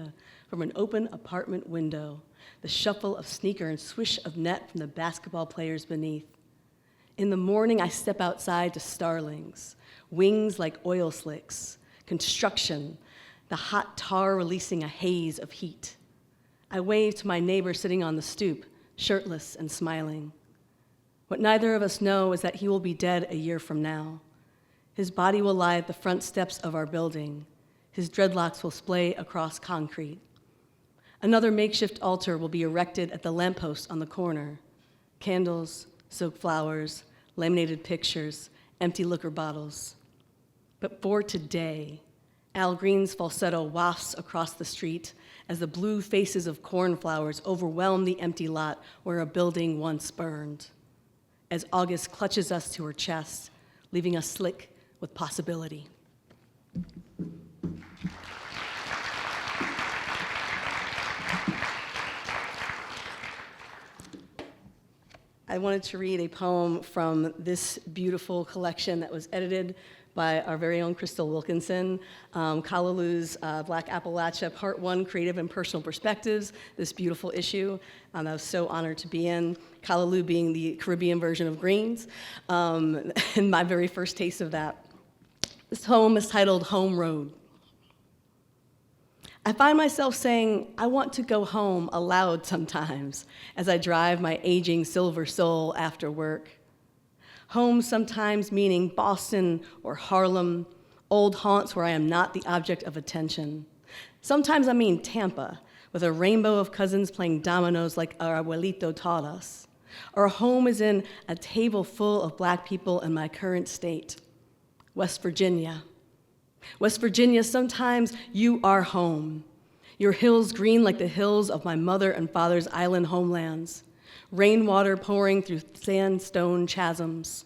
from an open apartment window, the shuffle of sneaker and swish of net from the basketball players beneath. In the morning, I step outside to starlings, wings like oil slicks, construction, the hot tar releasing a haze of heat. I wave to my neighbor sitting on the stoop, shirtless and smiling. What neither of us know is that he will be dead a year from now. His body will lie at the front steps of our building, His dreadlocks will splay across concrete. Another makeshift altar will be erected at the lamppost on the corner. Candles, silk flowers, laminated pictures, empty liquor bottles. But for today, Al Green's falsetto wafts across the street as the blue faces of cornflowers overwhelm the empty lot where a building once burned. As August clutches us to her chest, leaving us slick with possibility. I wanted to read a poem from this beautiful collection that was edited by our very own Crystal Wilkinson, Kalalu's Black Appalachia, Part 1, Creative and Personal Perspectives, this beautiful issue I was so honored to be in, Kalalu being the Caribbean version of Greens, and my very first taste of that. This poem is titled Home Road. I find myself saying, I want to go home aloud sometimes as I drive my aging silver soul after work. Home sometimes meaning Boston or Harlem, old haunts where I am not the object of attention. Sometimes I mean Tampa, with a rainbow of cousins playing dominoes like our abuelito taught us. Our home is in a table full of Black people in my current state, West Virginia. West Virginia, sometimes you are home. Your hills green like the hills of my mother and father's island homelands, rainwater pouring through sandstone chasms.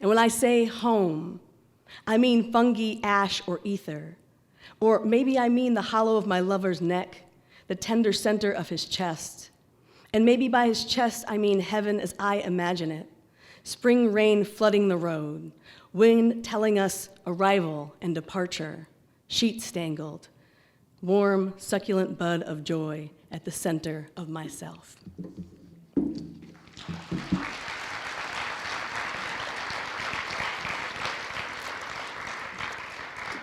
And when I say home, I mean fungi, ash, or ether. Or maybe I mean the hollow of my lover's neck, the tender center of his chest. And maybe by his chest, I mean heaven as I imagine it. Spring rain flooding the road, wind telling us arrival and departure, sheets stangled, warm, succulent bud of joy at the center of myself.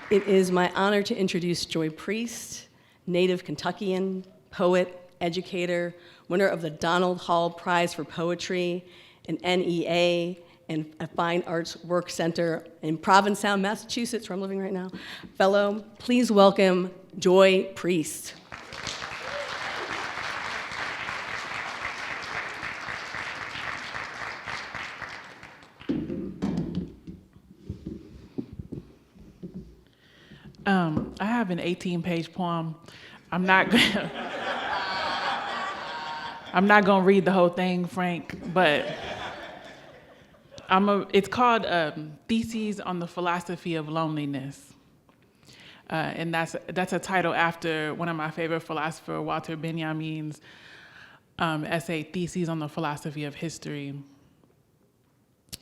It is my honor to introduce Joy Priest, native Kentuckian, poet, educator, winner of the Donald Hall Prize for Poetry, an NEA, and a Fine Arts Work Center in Provincetown, Massachusetts, where I'm living right now. Fellow, please welcome Joy Priest. I have an 18-page poem. I'm not gonna read the whole thing, Frank, but it's called Theses on the Philosophy of Loneliness. And that's a title after one of my favorite philosophers, Walter Benjamin's essay, Theses on the Philosophy of History.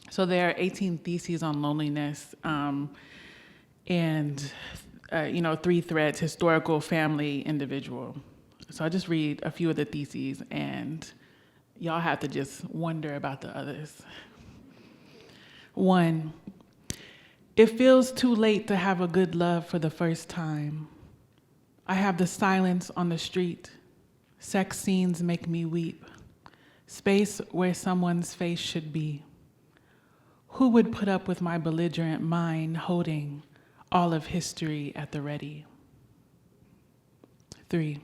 So there are 18 theses on loneliness, and 3 threads: historical, family, individual. So I'll just read a few of the theses, and y'all have to just wonder about the others. 1, it feels too late to have a good love for the first time. I have the silence on the street. Sex scenes make me weep. Space where someone's face should be. Who would put up with my belligerent mind holding all of history at the ready? 3,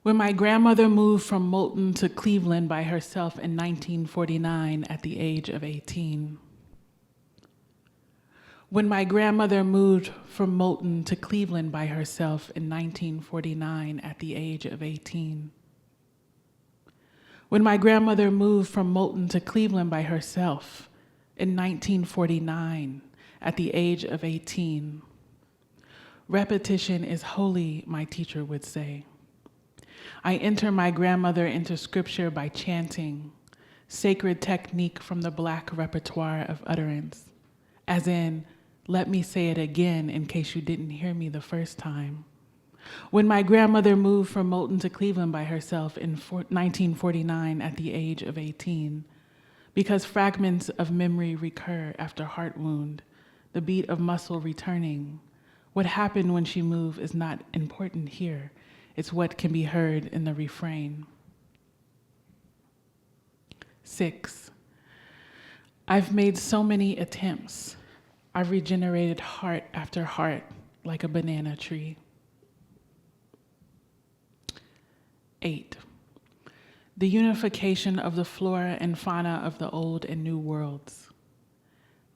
when my grandmother moved from Moulton to Cleveland by herself in 1949 at the age of 18. When my grandmother moved from Moulton to Cleveland by herself in 1949 at the age of 18. When my grandmother moved from Moulton to Cleveland by herself in 1949 at the age of 18. Repetition is holy, my teacher would say. I enter my grandmother into scripture by chanting, sacred technique from the Black repertoire of utterance, as in, let me say it again in case you didn't hear me the first time. When my grandmother moved from Moulton to Cleveland by herself in 1949 at the age of 18, because fragments of memory recur after heart wound, the beat of muscle returning. What happened when she moved is not important here. It's what can be heard in the refrain. 6, I've made so many attempts. I've regenerated heart after heart like a banana tree. 8. The unification of the flora and fauna of the old and new worlds.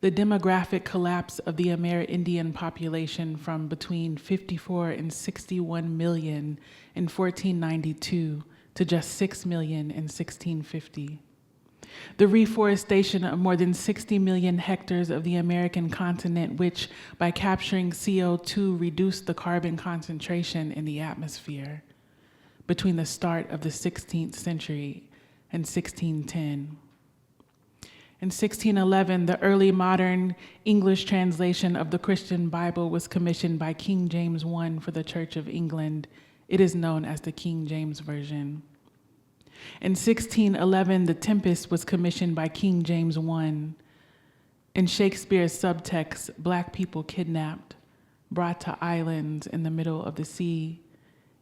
The demographic collapse of the Amerindian population from between 54 and 61 million in 1492 to just 6 million in 1650. The reforestation of more than 60 million hectares of the American continent, which, by capturing CO2, reduced the carbon concentration in the atmosphere between the start of the 16th century and 1610. In 1611, the early modern English translation of the Christian Bible was commissioned by King James I for the Church of England. It is known as the King James Version. In 1611, The Tempest was commissioned by King James I. In Shakespeare's subtext, Black people kidnapped, brought to islands in the middle of the sea,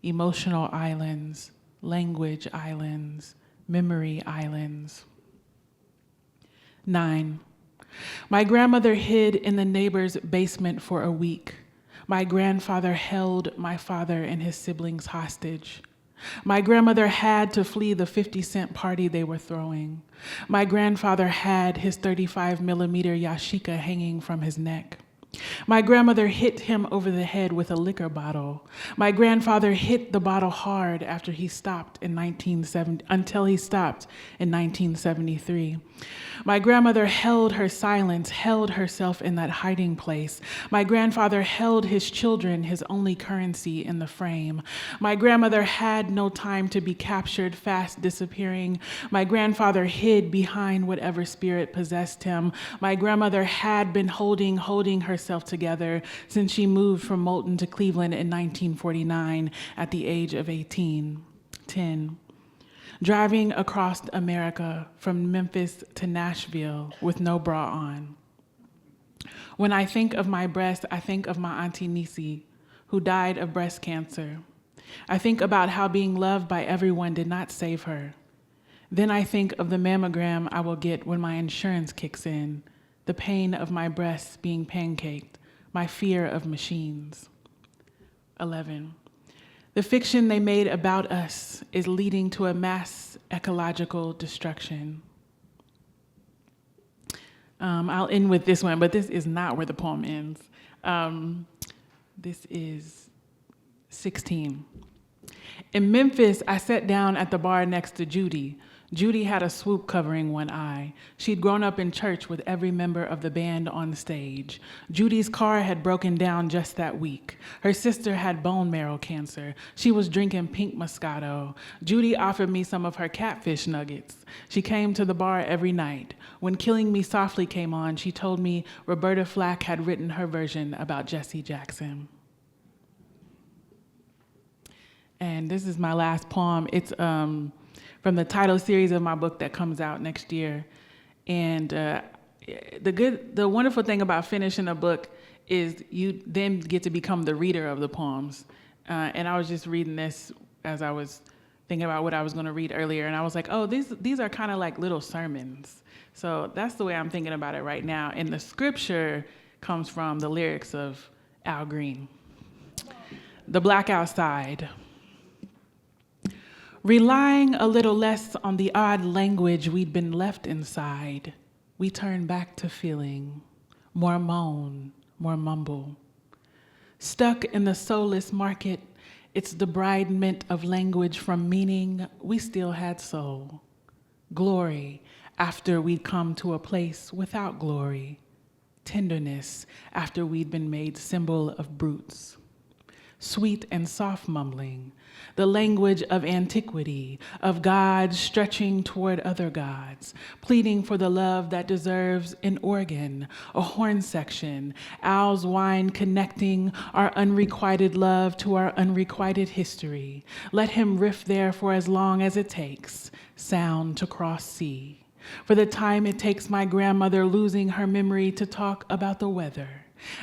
emotional islands, language islands, memory islands. 9. My grandmother hid in the neighbor's basement for a week. My grandfather held my father and his siblings hostage. My grandmother had to flee the 50-cent party they were throwing. My grandfather had his 35-millimeter yashika hanging from his neck. My grandmother hit him over the head with a liquor bottle. My grandfather hit the bottle hard after he stopped in 1970, until he stopped in 1973. My grandmother held her silence, held herself in that hiding place. My grandfather held his children, his only currency, in the frame. My grandmother had no time to be captured, fast disappearing. My grandfather hid behind whatever spirit possessed him. My grandmother had been holding herself together since she moved from Moulton to Cleveland in 1949 at the age of 18. 10. Driving across America from Memphis to Nashville with no bra on. When I think of my breast, I think of my Auntie Nisi, who died of breast cancer. I think about how being loved by everyone did not save her. Then I think of the mammogram I will get when my insurance kicks in, the pain of my breasts being pancaked, my fear of machines. 11. The fiction they made about us is leading to a mass ecological destruction. I'll end with this one, but this is not where the poem ends. This is 16. In Memphis, I sat down at the bar next to Judy. Judy had a swoop covering one eye. She'd grown up in church with every member of the band on stage. Judy's car had broken down just that week. Her sister had bone marrow cancer. She was drinking pink Moscato. Judy offered me some of her catfish nuggets. She came to the bar every night. When Killing Me Softly came on, she told me Roberta Flack had written her version about Jesse Jackson. And this is my last poem. It's from the title series of my book that comes out next year. And the wonderful thing about finishing a book is you then get to become the reader of the poems. And I was just reading this as I was thinking about what I was going to read earlier, and I was like, oh, these are kind of like little sermons. So that's the way I'm thinking about it right now. And the scripture comes from the lyrics of Al Green. The Black Outside. Relying a little less on the odd language we'd been left inside, we turn back to feeling more moan, more mumble. Stuck in the soulless market, its debridement of language from meaning, we still had soul. Glory after we'd come to a place without glory. Tenderness after we'd been made symbol of brutes. Sweet and soft mumbling, the language of antiquity, of gods stretching toward other gods, pleading for the love that deserves an organ, a horn section, owl's wine connecting our unrequited love to our unrequited history. Let him riff there for as long as it takes, sound to cross sea. For the time it takes my grandmother losing her memory to talk about the weather,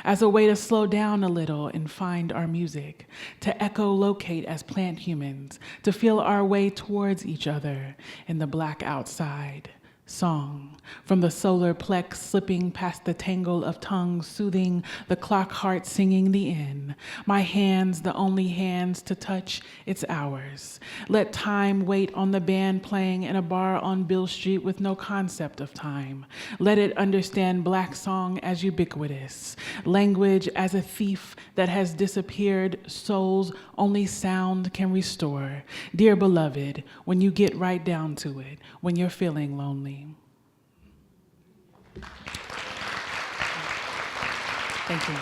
as a way to slow down a little and find our music, to echolocate as plant humans, to feel our way towards each other in the black outside, Song, from the solar plex slipping past the tangle of tongues, soothing the clock heart singing the end. My hands, the only hands to touch, it's ours. Let time wait on the band playing in a bar on Bill Street with no concept of time. Let it understand Black song as ubiquitous, language as a thief that has disappeared, souls only sound can restore. Dear beloved, when you get right down to it, when you're feeling lonely. Thank you.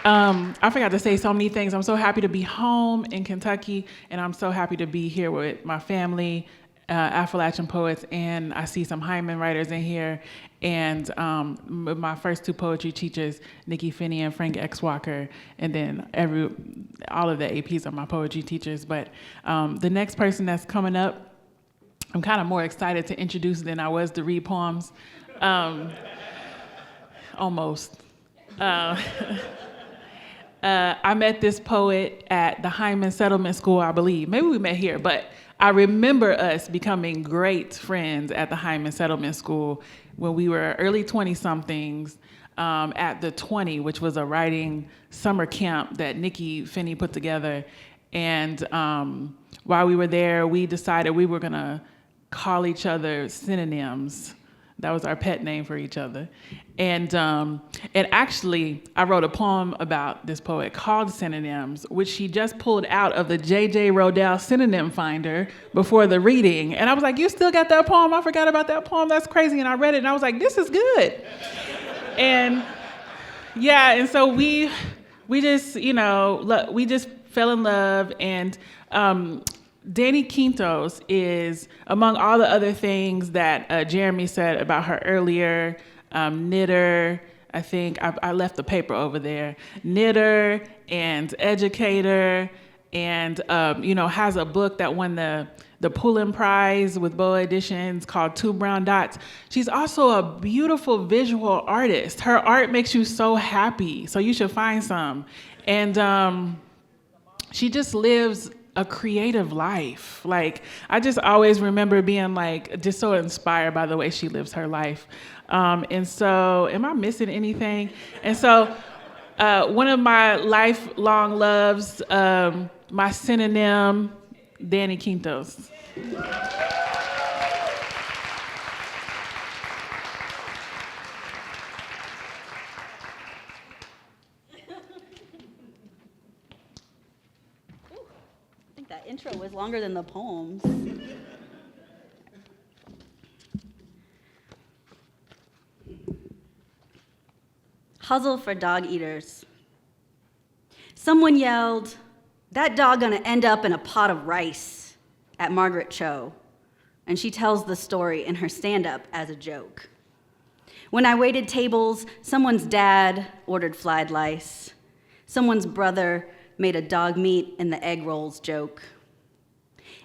I forgot to say so many things. I'm so happy to be home in Kentucky, and I'm so happy to be here with my family, Affrilachian Poets, and I see some Hyman writers in here, and my first two poetry teachers, Nikky Finney and Frank X. Walker, and then all of the APs are my poetry teachers. But the next person that's coming up, I'm kind of more excited to introduce than I was to read poems. Almost. I met this poet at the Hyman Settlement School, I believe. Maybe we met here, but I remember us becoming great friends at the Hyman Settlement School when we were early 20-somethings at the 20, which was a writing summer camp that Nikky Finney put together. And while we were there, we decided we were gonna call each other synonyms. That was our pet name for each other. And actually, I wrote a poem about this poet called Synonyms, which she just pulled out of the J.J. Rodell Synonym Finder before the reading. And I was like, you still got that poem? I forgot about that poem. That's crazy. And I read it, and I was like, this is good. And yeah, and so we just, we just fell in love. And Danny Quintos is, among all the other things that Jeremy said about her earlier, knitter, I think I left the paper over there, knitter and educator, and has a book that won the Pullen Prize with Boa Editions called Two Brown Dots. She's also a beautiful visual artist. Her art makes you so happy, so you should find some. And she just lives a creative life. Like, I just always remember being like, just so inspired by the way she lives her life. And so, am I missing anything? And so, one of my lifelong loves, my synonym, Danny Quintos. That intro was longer than the poems. Hustle for dog eaters. Someone yelled, "That dog gonna end up in a pot of rice," at Margaret Cho, and she tells the story in her stand-up as a joke. When I waited tables, someone's dad ordered fried lice. Someone's brother made a dog meat in the egg rolls joke.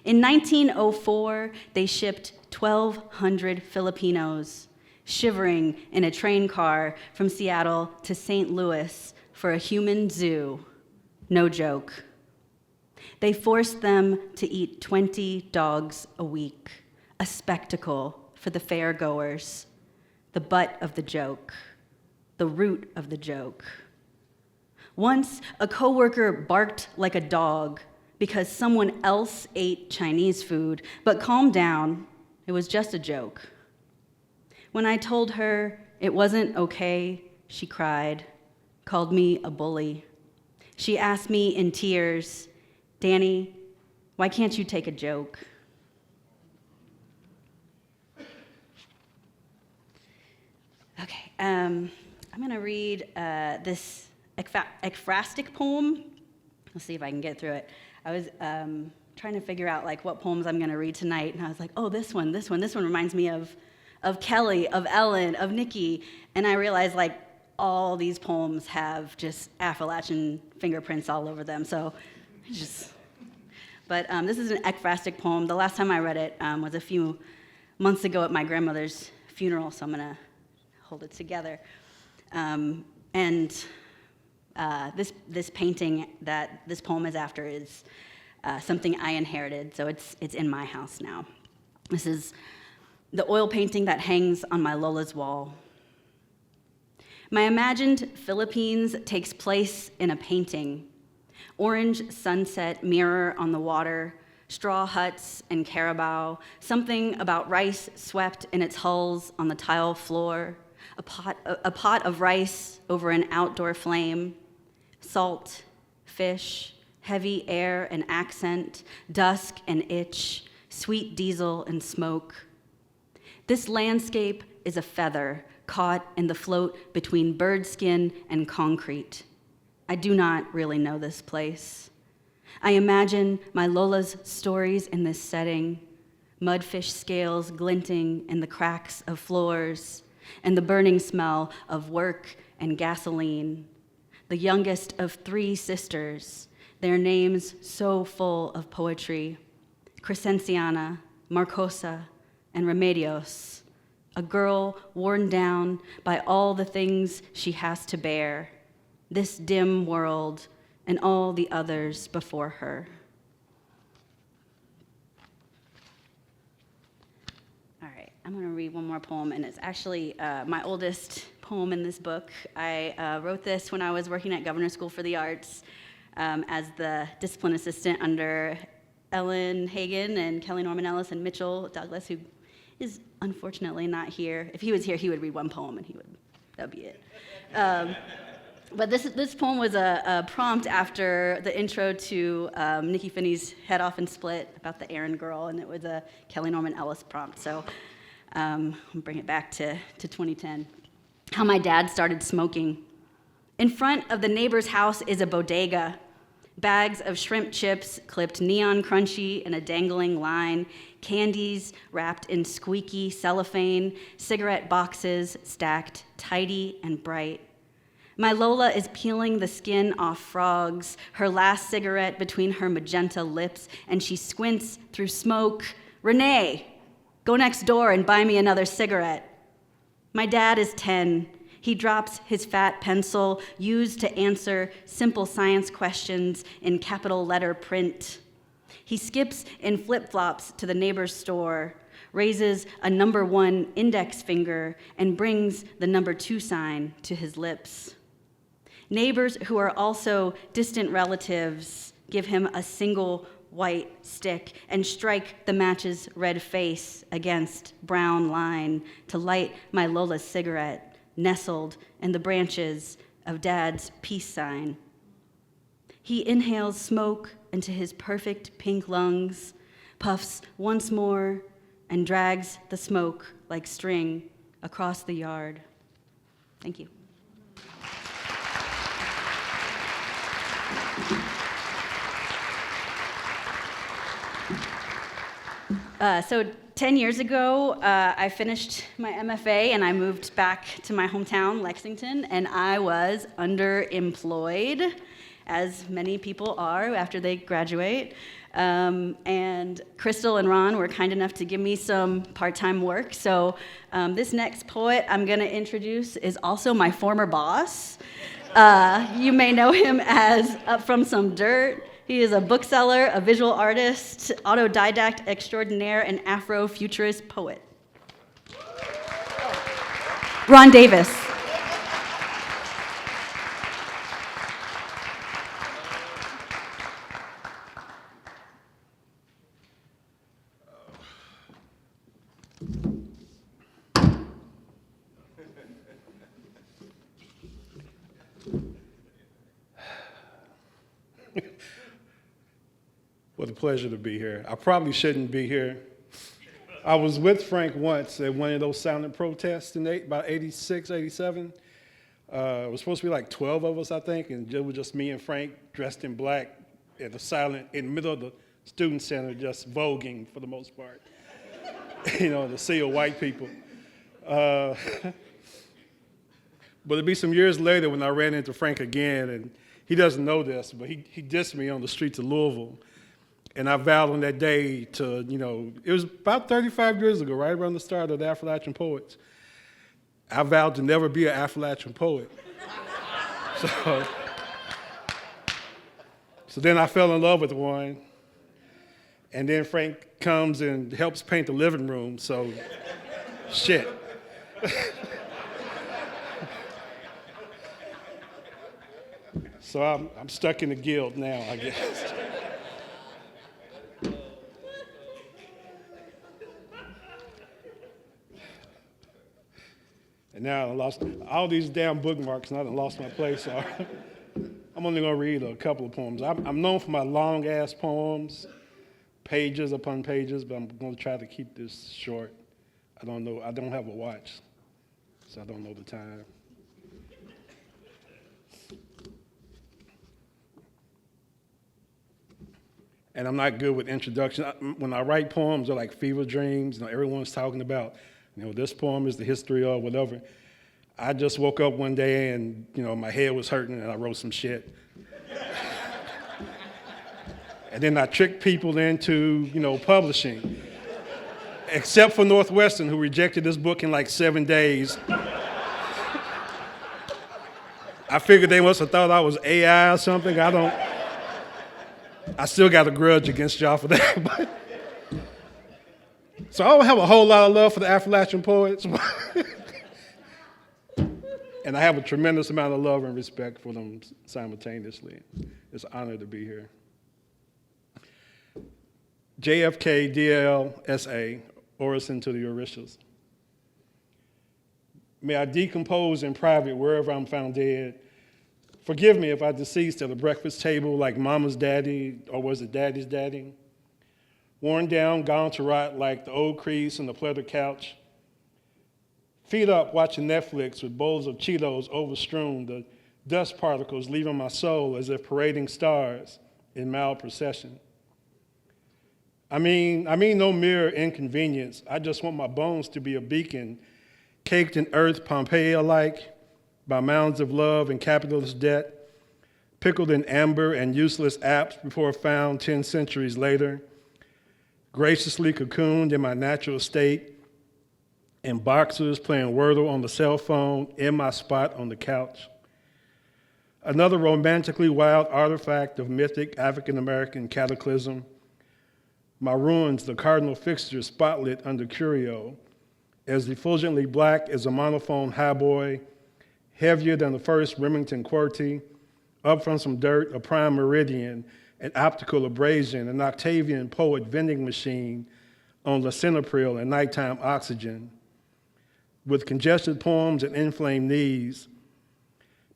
In 1904, they shipped 1,200 Filipinos, shivering in a train car from Seattle to St. Louis for a human zoo. No joke. They forced them to eat 20 dogs a week, a spectacle for the fairgoers, the butt of the joke, the root of the joke. Once, a coworker barked like a dog because someone else ate Chinese food, but calm down, it was just a joke. When I told her it wasn't okay, she cried, called me a bully. She asked me in tears, "Danny, why can't you take a joke?" Okay, I'm gonna read this ekphrastic poem. Let's see if I can get through it. I was trying to figure out like what poems I'm gonna read tonight, and I was like, oh, this one reminds me of Kelly, of Ellen, of Nikki, and I realized like all these poems have just Appalachian fingerprints all over them. So, but this is an ekphrastic poem. The last time I read it was a few months ago at my grandmother's funeral, so I'm gonna hold it together. This painting that this poem is after is something I inherited, so it's in my house now. This is the oil painting that hangs on my Lola's wall. My imagined Philippines takes place in a painting. Orange sunset mirror on the water, straw huts and carabao, something about rice swept in its hulls on the tile floor, a pot of rice over an outdoor flame, salt, fish, heavy air and accent, dusk and itch, sweet diesel and smoke. This landscape is a feather caught in the float between bird skin and concrete. I do not really know this place. I imagine my Lola's stories in this setting, mudfish scales glinting in the cracks of floors, and the burning smell of work and gasoline. The youngest of 3 sisters, their names so full of poetry, Crescenciana, Marcosa, and Remedios, a girl worn down by all the things she has to bear, this dim world and all the others before her. All right, I'm gonna read one more poem, and it's actually my oldest poem in this book. I wrote this when I was working at Governor's School for the Arts as the discipline assistant under Ellen Hagan and Kelly Norman Ellis and Mitchell Douglas, who is unfortunately not here. If he was here, he would read one poem and that'd be it. But this poem was a prompt after the intro to Nikky Finney's Head Off and Split about the errand girl, and it was a Kelly Norman Ellis prompt. So I'll bring it back to 2010. How my dad started smoking. In front of the neighbor's house is a bodega. Bags of shrimp chips clipped neon crunchy in a dangling line, candies wrapped in squeaky cellophane, cigarette boxes stacked tidy and bright. My Lola is peeling the skin off frogs, her last cigarette between her magenta lips, and she squints through smoke. Renee, go next door and buy me another cigarette. My dad is 10. He drops his fat pencil used to answer simple science questions in capital letter print. He skips in flip-flops to the neighbor's store, raises a number 1 index finger, and brings the number 2 sign to his lips. Neighbors who are also distant relatives give him a single white stick and strike the match's red face against brown line to light my Lola's cigarette, nestled in the branches of Dad's peace sign. He inhales smoke into his perfect pink lungs, puffs once more, and drags the smoke like string across the yard. Thank you. So 10 years ago, I finished my MFA and I moved back to my hometown, Lexington, and I was underemployed, as many people are after they graduate. And Crystal and Ron were kind enough to give me some part-time work. So this next poet I'm going to introduce is also my former boss. You may know him as Up From Some Dirt. He is a bookseller, a visual artist, autodidact extraordinaire, and Afro-futurist poet. Ron Davis. What a pleasure to be here. I probably shouldn't be here. I was with Frank once at one of those silent protests in about 86, 87. It was supposed to be like 12 of us, I think, and it was just me and Frank dressed in black at the silent, in the middle of the student center, just voguing for the most part. You know, the sea of white people. But it'd be some years later when I ran into Frank again, and he doesn't know this, but he dissed me on the streets of Louisville. And I vowed on that day to, you know, it was about 35 years ago, right around the start of the Affrilachian Poets. I vowed to never be an Affrilachian poet. So then I fell in love with one, And then Frank comes and helps paint the living room, so shit. So I'm stuck in the guild now, I guess. And now I lost all these damn bookmarks, and I done lost my place. So I'm only gonna read a couple of poems. I'm known for my long ass poems, pages upon pages, but I'm gonna try to keep this short. I don't know, I don't have a watch, so I don't know the time. And I'm not good with introduction. When I write poems, they're like fever dreams. You know, everyone's talking about, you know, this poem is the history of whatever. I just woke up one day and, you know, my head was hurting and I wrote some shit. And then I tricked people into, you know, publishing. Except for Northwestern, who rejected this book in like 7 days. I figured they must have thought I was AI or something. I still got a grudge against y'all for that. But. So I don't have a whole lot of love for the Affrilachian Poets. And I have a tremendous amount of love and respect for them simultaneously. It's an honor to be here. JFK DLSA, Orison to the Orishas. May I decompose in private wherever I'm found dead. Forgive me if I deceased at a breakfast table like mama's daddy, or was it daddy's daddy? Worn down, gone to rot like the old crease on the pleather couch. Feet up watching Netflix with bowls of Cheetos overstrewn, the dust particles leaving my soul as if parading stars in mild procession. I mean no mere inconvenience. I just want my bones to be a beacon, caked in earth Pompeii-alike, by mounds of love and capitalist debt, pickled in amber and useless apps before found 10 centuries later, graciously cocooned in my natural state, in boxers playing Wordle on the cell phone, in my spot on the couch. Another romantically wild artifact of mythic African-American cataclysm, my ruins, the cardinal fixture spotlit under curio, as effulgently black as a monophone highboy, heavier than the first Remington QWERTY, up from some dirt, a prime meridian, an optical abrasion, an Octavian poet vending machine on lisinopril and nighttime oxygen. With congested poems and inflamed knees,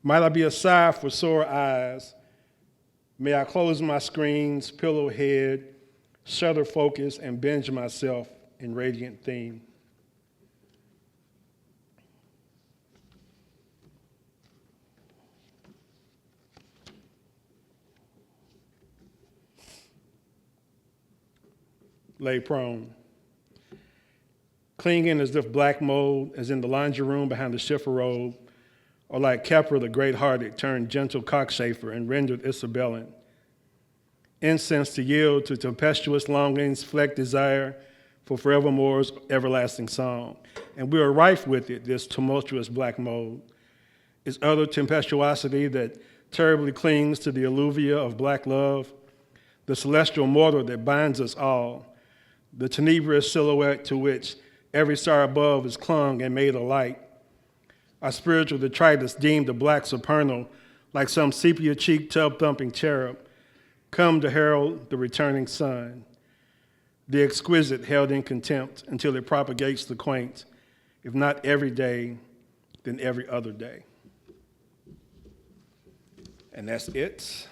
might I be a sigh for sore eyes? May I close my screens, pillow head, shutter focus, and binge myself in radiant theme. Lay prone, clinging as if black mold is in the laundry room behind the shiffer robe, or like Kepler the great-hearted turned gentle cockchafer and rendered Isabellan. Incense to yield to tempestuous longings, flecked desire for forevermore's everlasting song. And we are rife with it, this tumultuous black mold. Its utter tempestuosity that terribly clings to the alluvia of black love, the celestial mortar that binds us all, the tenebrous silhouette to which every star above is clung and made a light. Our spiritual detritus deemed a black supernal, like some sepia-cheeked tub-thumping cherub, come to herald the returning sun. The exquisite held in contempt until it propagates the quaint, if not every day, then every other day. And that's it.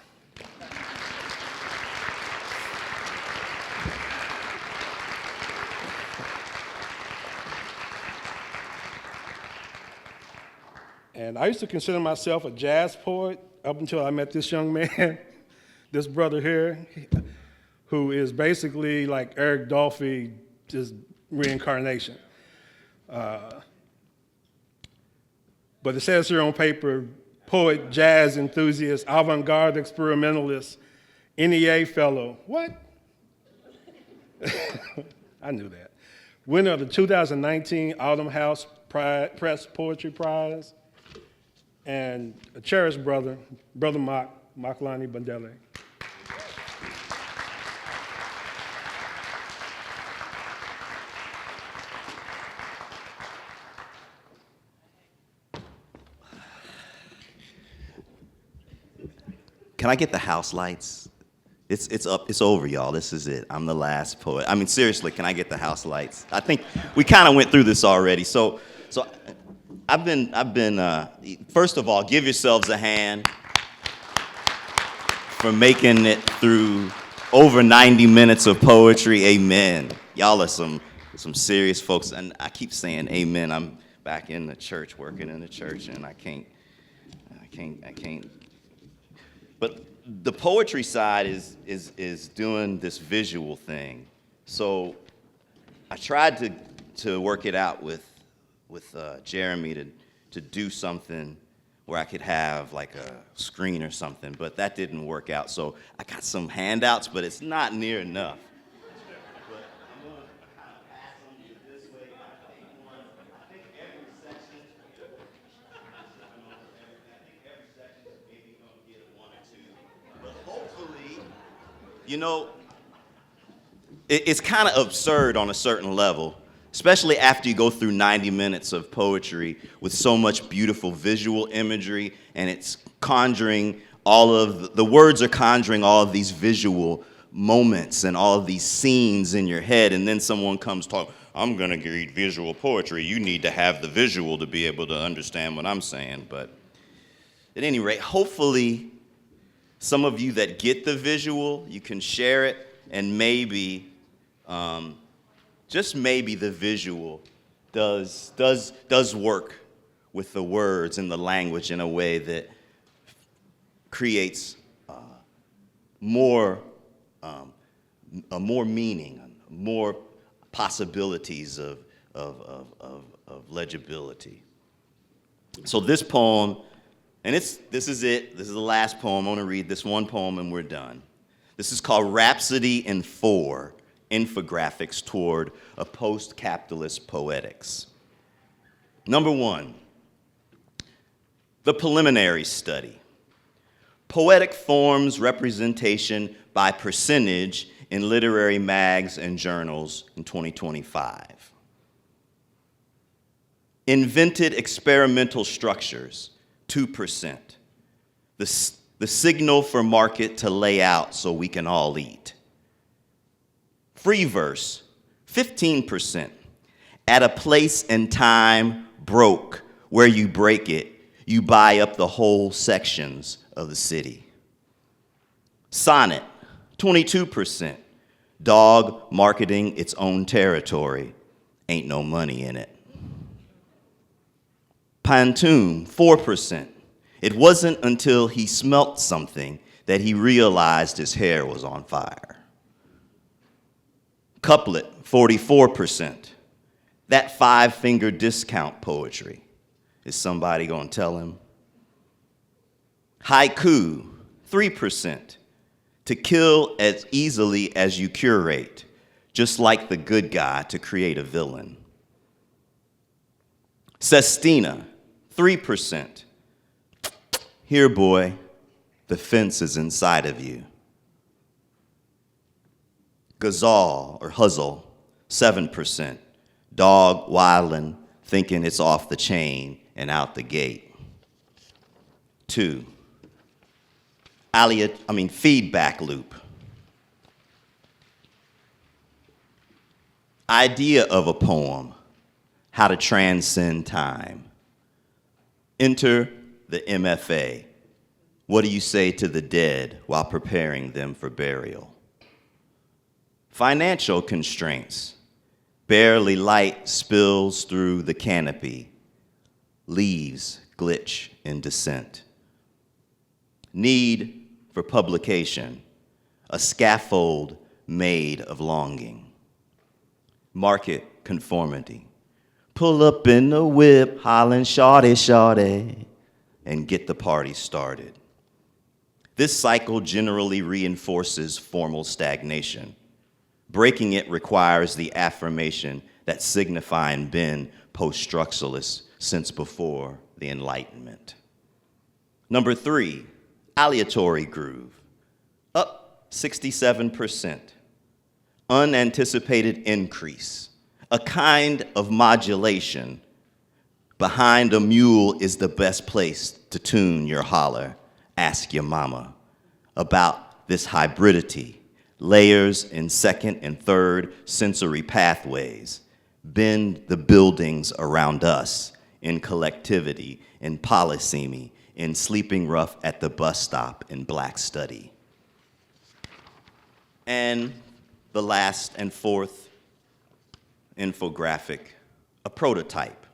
And I used to consider myself a jazz poet up until I met this young man, this brother here, who is basically like Eric Dolphy, just reincarnation. But it says here on paper, poet, jazz enthusiast, avant-garde experimentalist, NEA fellow. What? I knew that. Winner of the 2019 Autumn House Press Poetry Prize, and a cherished brother, Brother Maklani Bandele. Can I get the house lights? It's up. It's over, y'all. This is it. I'm the last poet. I mean, seriously, can I get the house lights? I think we kind of went through this already. So I've been. First of all, give yourselves a hand for making it through over 90 minutes of poetry. Amen. Y'all are some serious folks, and I keep saying amen. I'm back in the church, working in the church, and I can't. But the poetry side is doing this visual thing. So I tried to work it out with Jeremy to do something where I could have like a screen or something, but that didn't work out. So I got some handouts, but it's not near enough. But I'm going to kind of pass on you this way. I think every section is maybe going to get one or two. But hopefully, you know, it's kind of absurd on a certain level, especially after you go through 90 minutes of poetry with so much beautiful visual imagery, and it's conjuring the words are conjuring all of these visual moments and all of these scenes in your head, and then someone comes talking, I'm gonna read visual poetry. You need to have the visual to be able to understand what I'm saying. But at any rate, hopefully some of you that get the visual, you can share it, and maybe, just maybe the visual does work with the words and the language in a way that creates more meaning, more possibilities of legibility. So this poem, and this is it. This is the last poem. I want to read this one poem and we're done. This is called Rhapsody in 4, Infographics Toward a Post-Capitalist Poetics. Number 1, the preliminary study. Poetic forms representation by percentage in literary mags and journals in 2025. Invented experimental structures, 2%. The signal for market to lay out so we can all eat. Free verse, 15%. At a place and time broke, where you break it, you buy up the whole sections of the city. Sonnet, 22%. Dog marketing its own territory, ain't no money in it. Pantoum, 4%. It wasn't until he smelt something that he realized his hair was on fire. Couplet, 44%. That 5-finger discount poetry. Is somebody gonna tell him? Haiku, 3%. To kill as easily as you curate, just like the good guy to create a villain. Sestina, 3%. Here, boy, the fence is inside of you. Ghazal or Huzzle, 7%. Dog wildin', thinking it's off the chain and out the gate. 2. Feedback loop. Idea of a poem, how to transcend time. Enter the MFA. What do you say to the dead while preparing them for burial? Financial constraints. Barely light spills through the canopy. Leaves glitch in descent. Need for publication. A scaffold made of longing. Market conformity. Pull up in the whip, hollering shawty, shawty, and get the party started. This cycle generally reinforces formal stagnation. Breaking it requires the affirmation that signifying been post-structuralist since before the Enlightenment. Number 3, aleatory groove, up 67%. Unanticipated increase, a kind of modulation. Behind a mule is the best place to tune your holler. Ask your mama. about this hybridity, layers in second and third sensory pathways, bend the buildings around us in collectivity, in polysemy, in sleeping rough at the bus stop, in black study. And the last and fourth infographic, a prototype.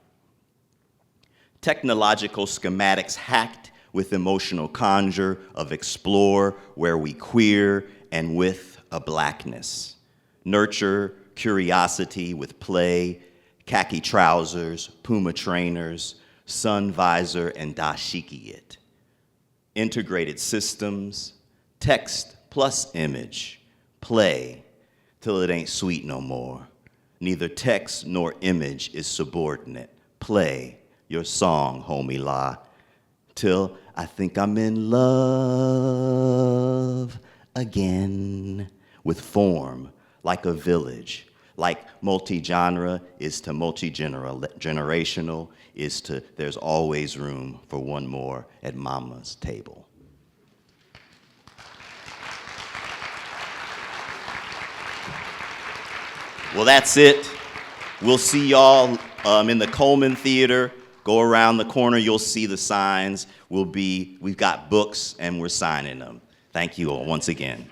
Technological schematics hacked with emotional conjure of explore where we queer and with a blackness. Nurture curiosity with play, khaki trousers, Puma trainers, sun visor, and dashiki it. Integrated systems, text plus image, play till it ain't sweet no more. Neither text nor image is subordinate. Play your song, homie la, till I think I'm in love again with form, like a village, like multi-genre is to multi-generational, is to there's always room for one more at mama's table. Well, that's it. We'll see y'all in the Coleman Theater. Go around the corner, you'll see the signs. We've got books and we're signing them. Thank you all once again.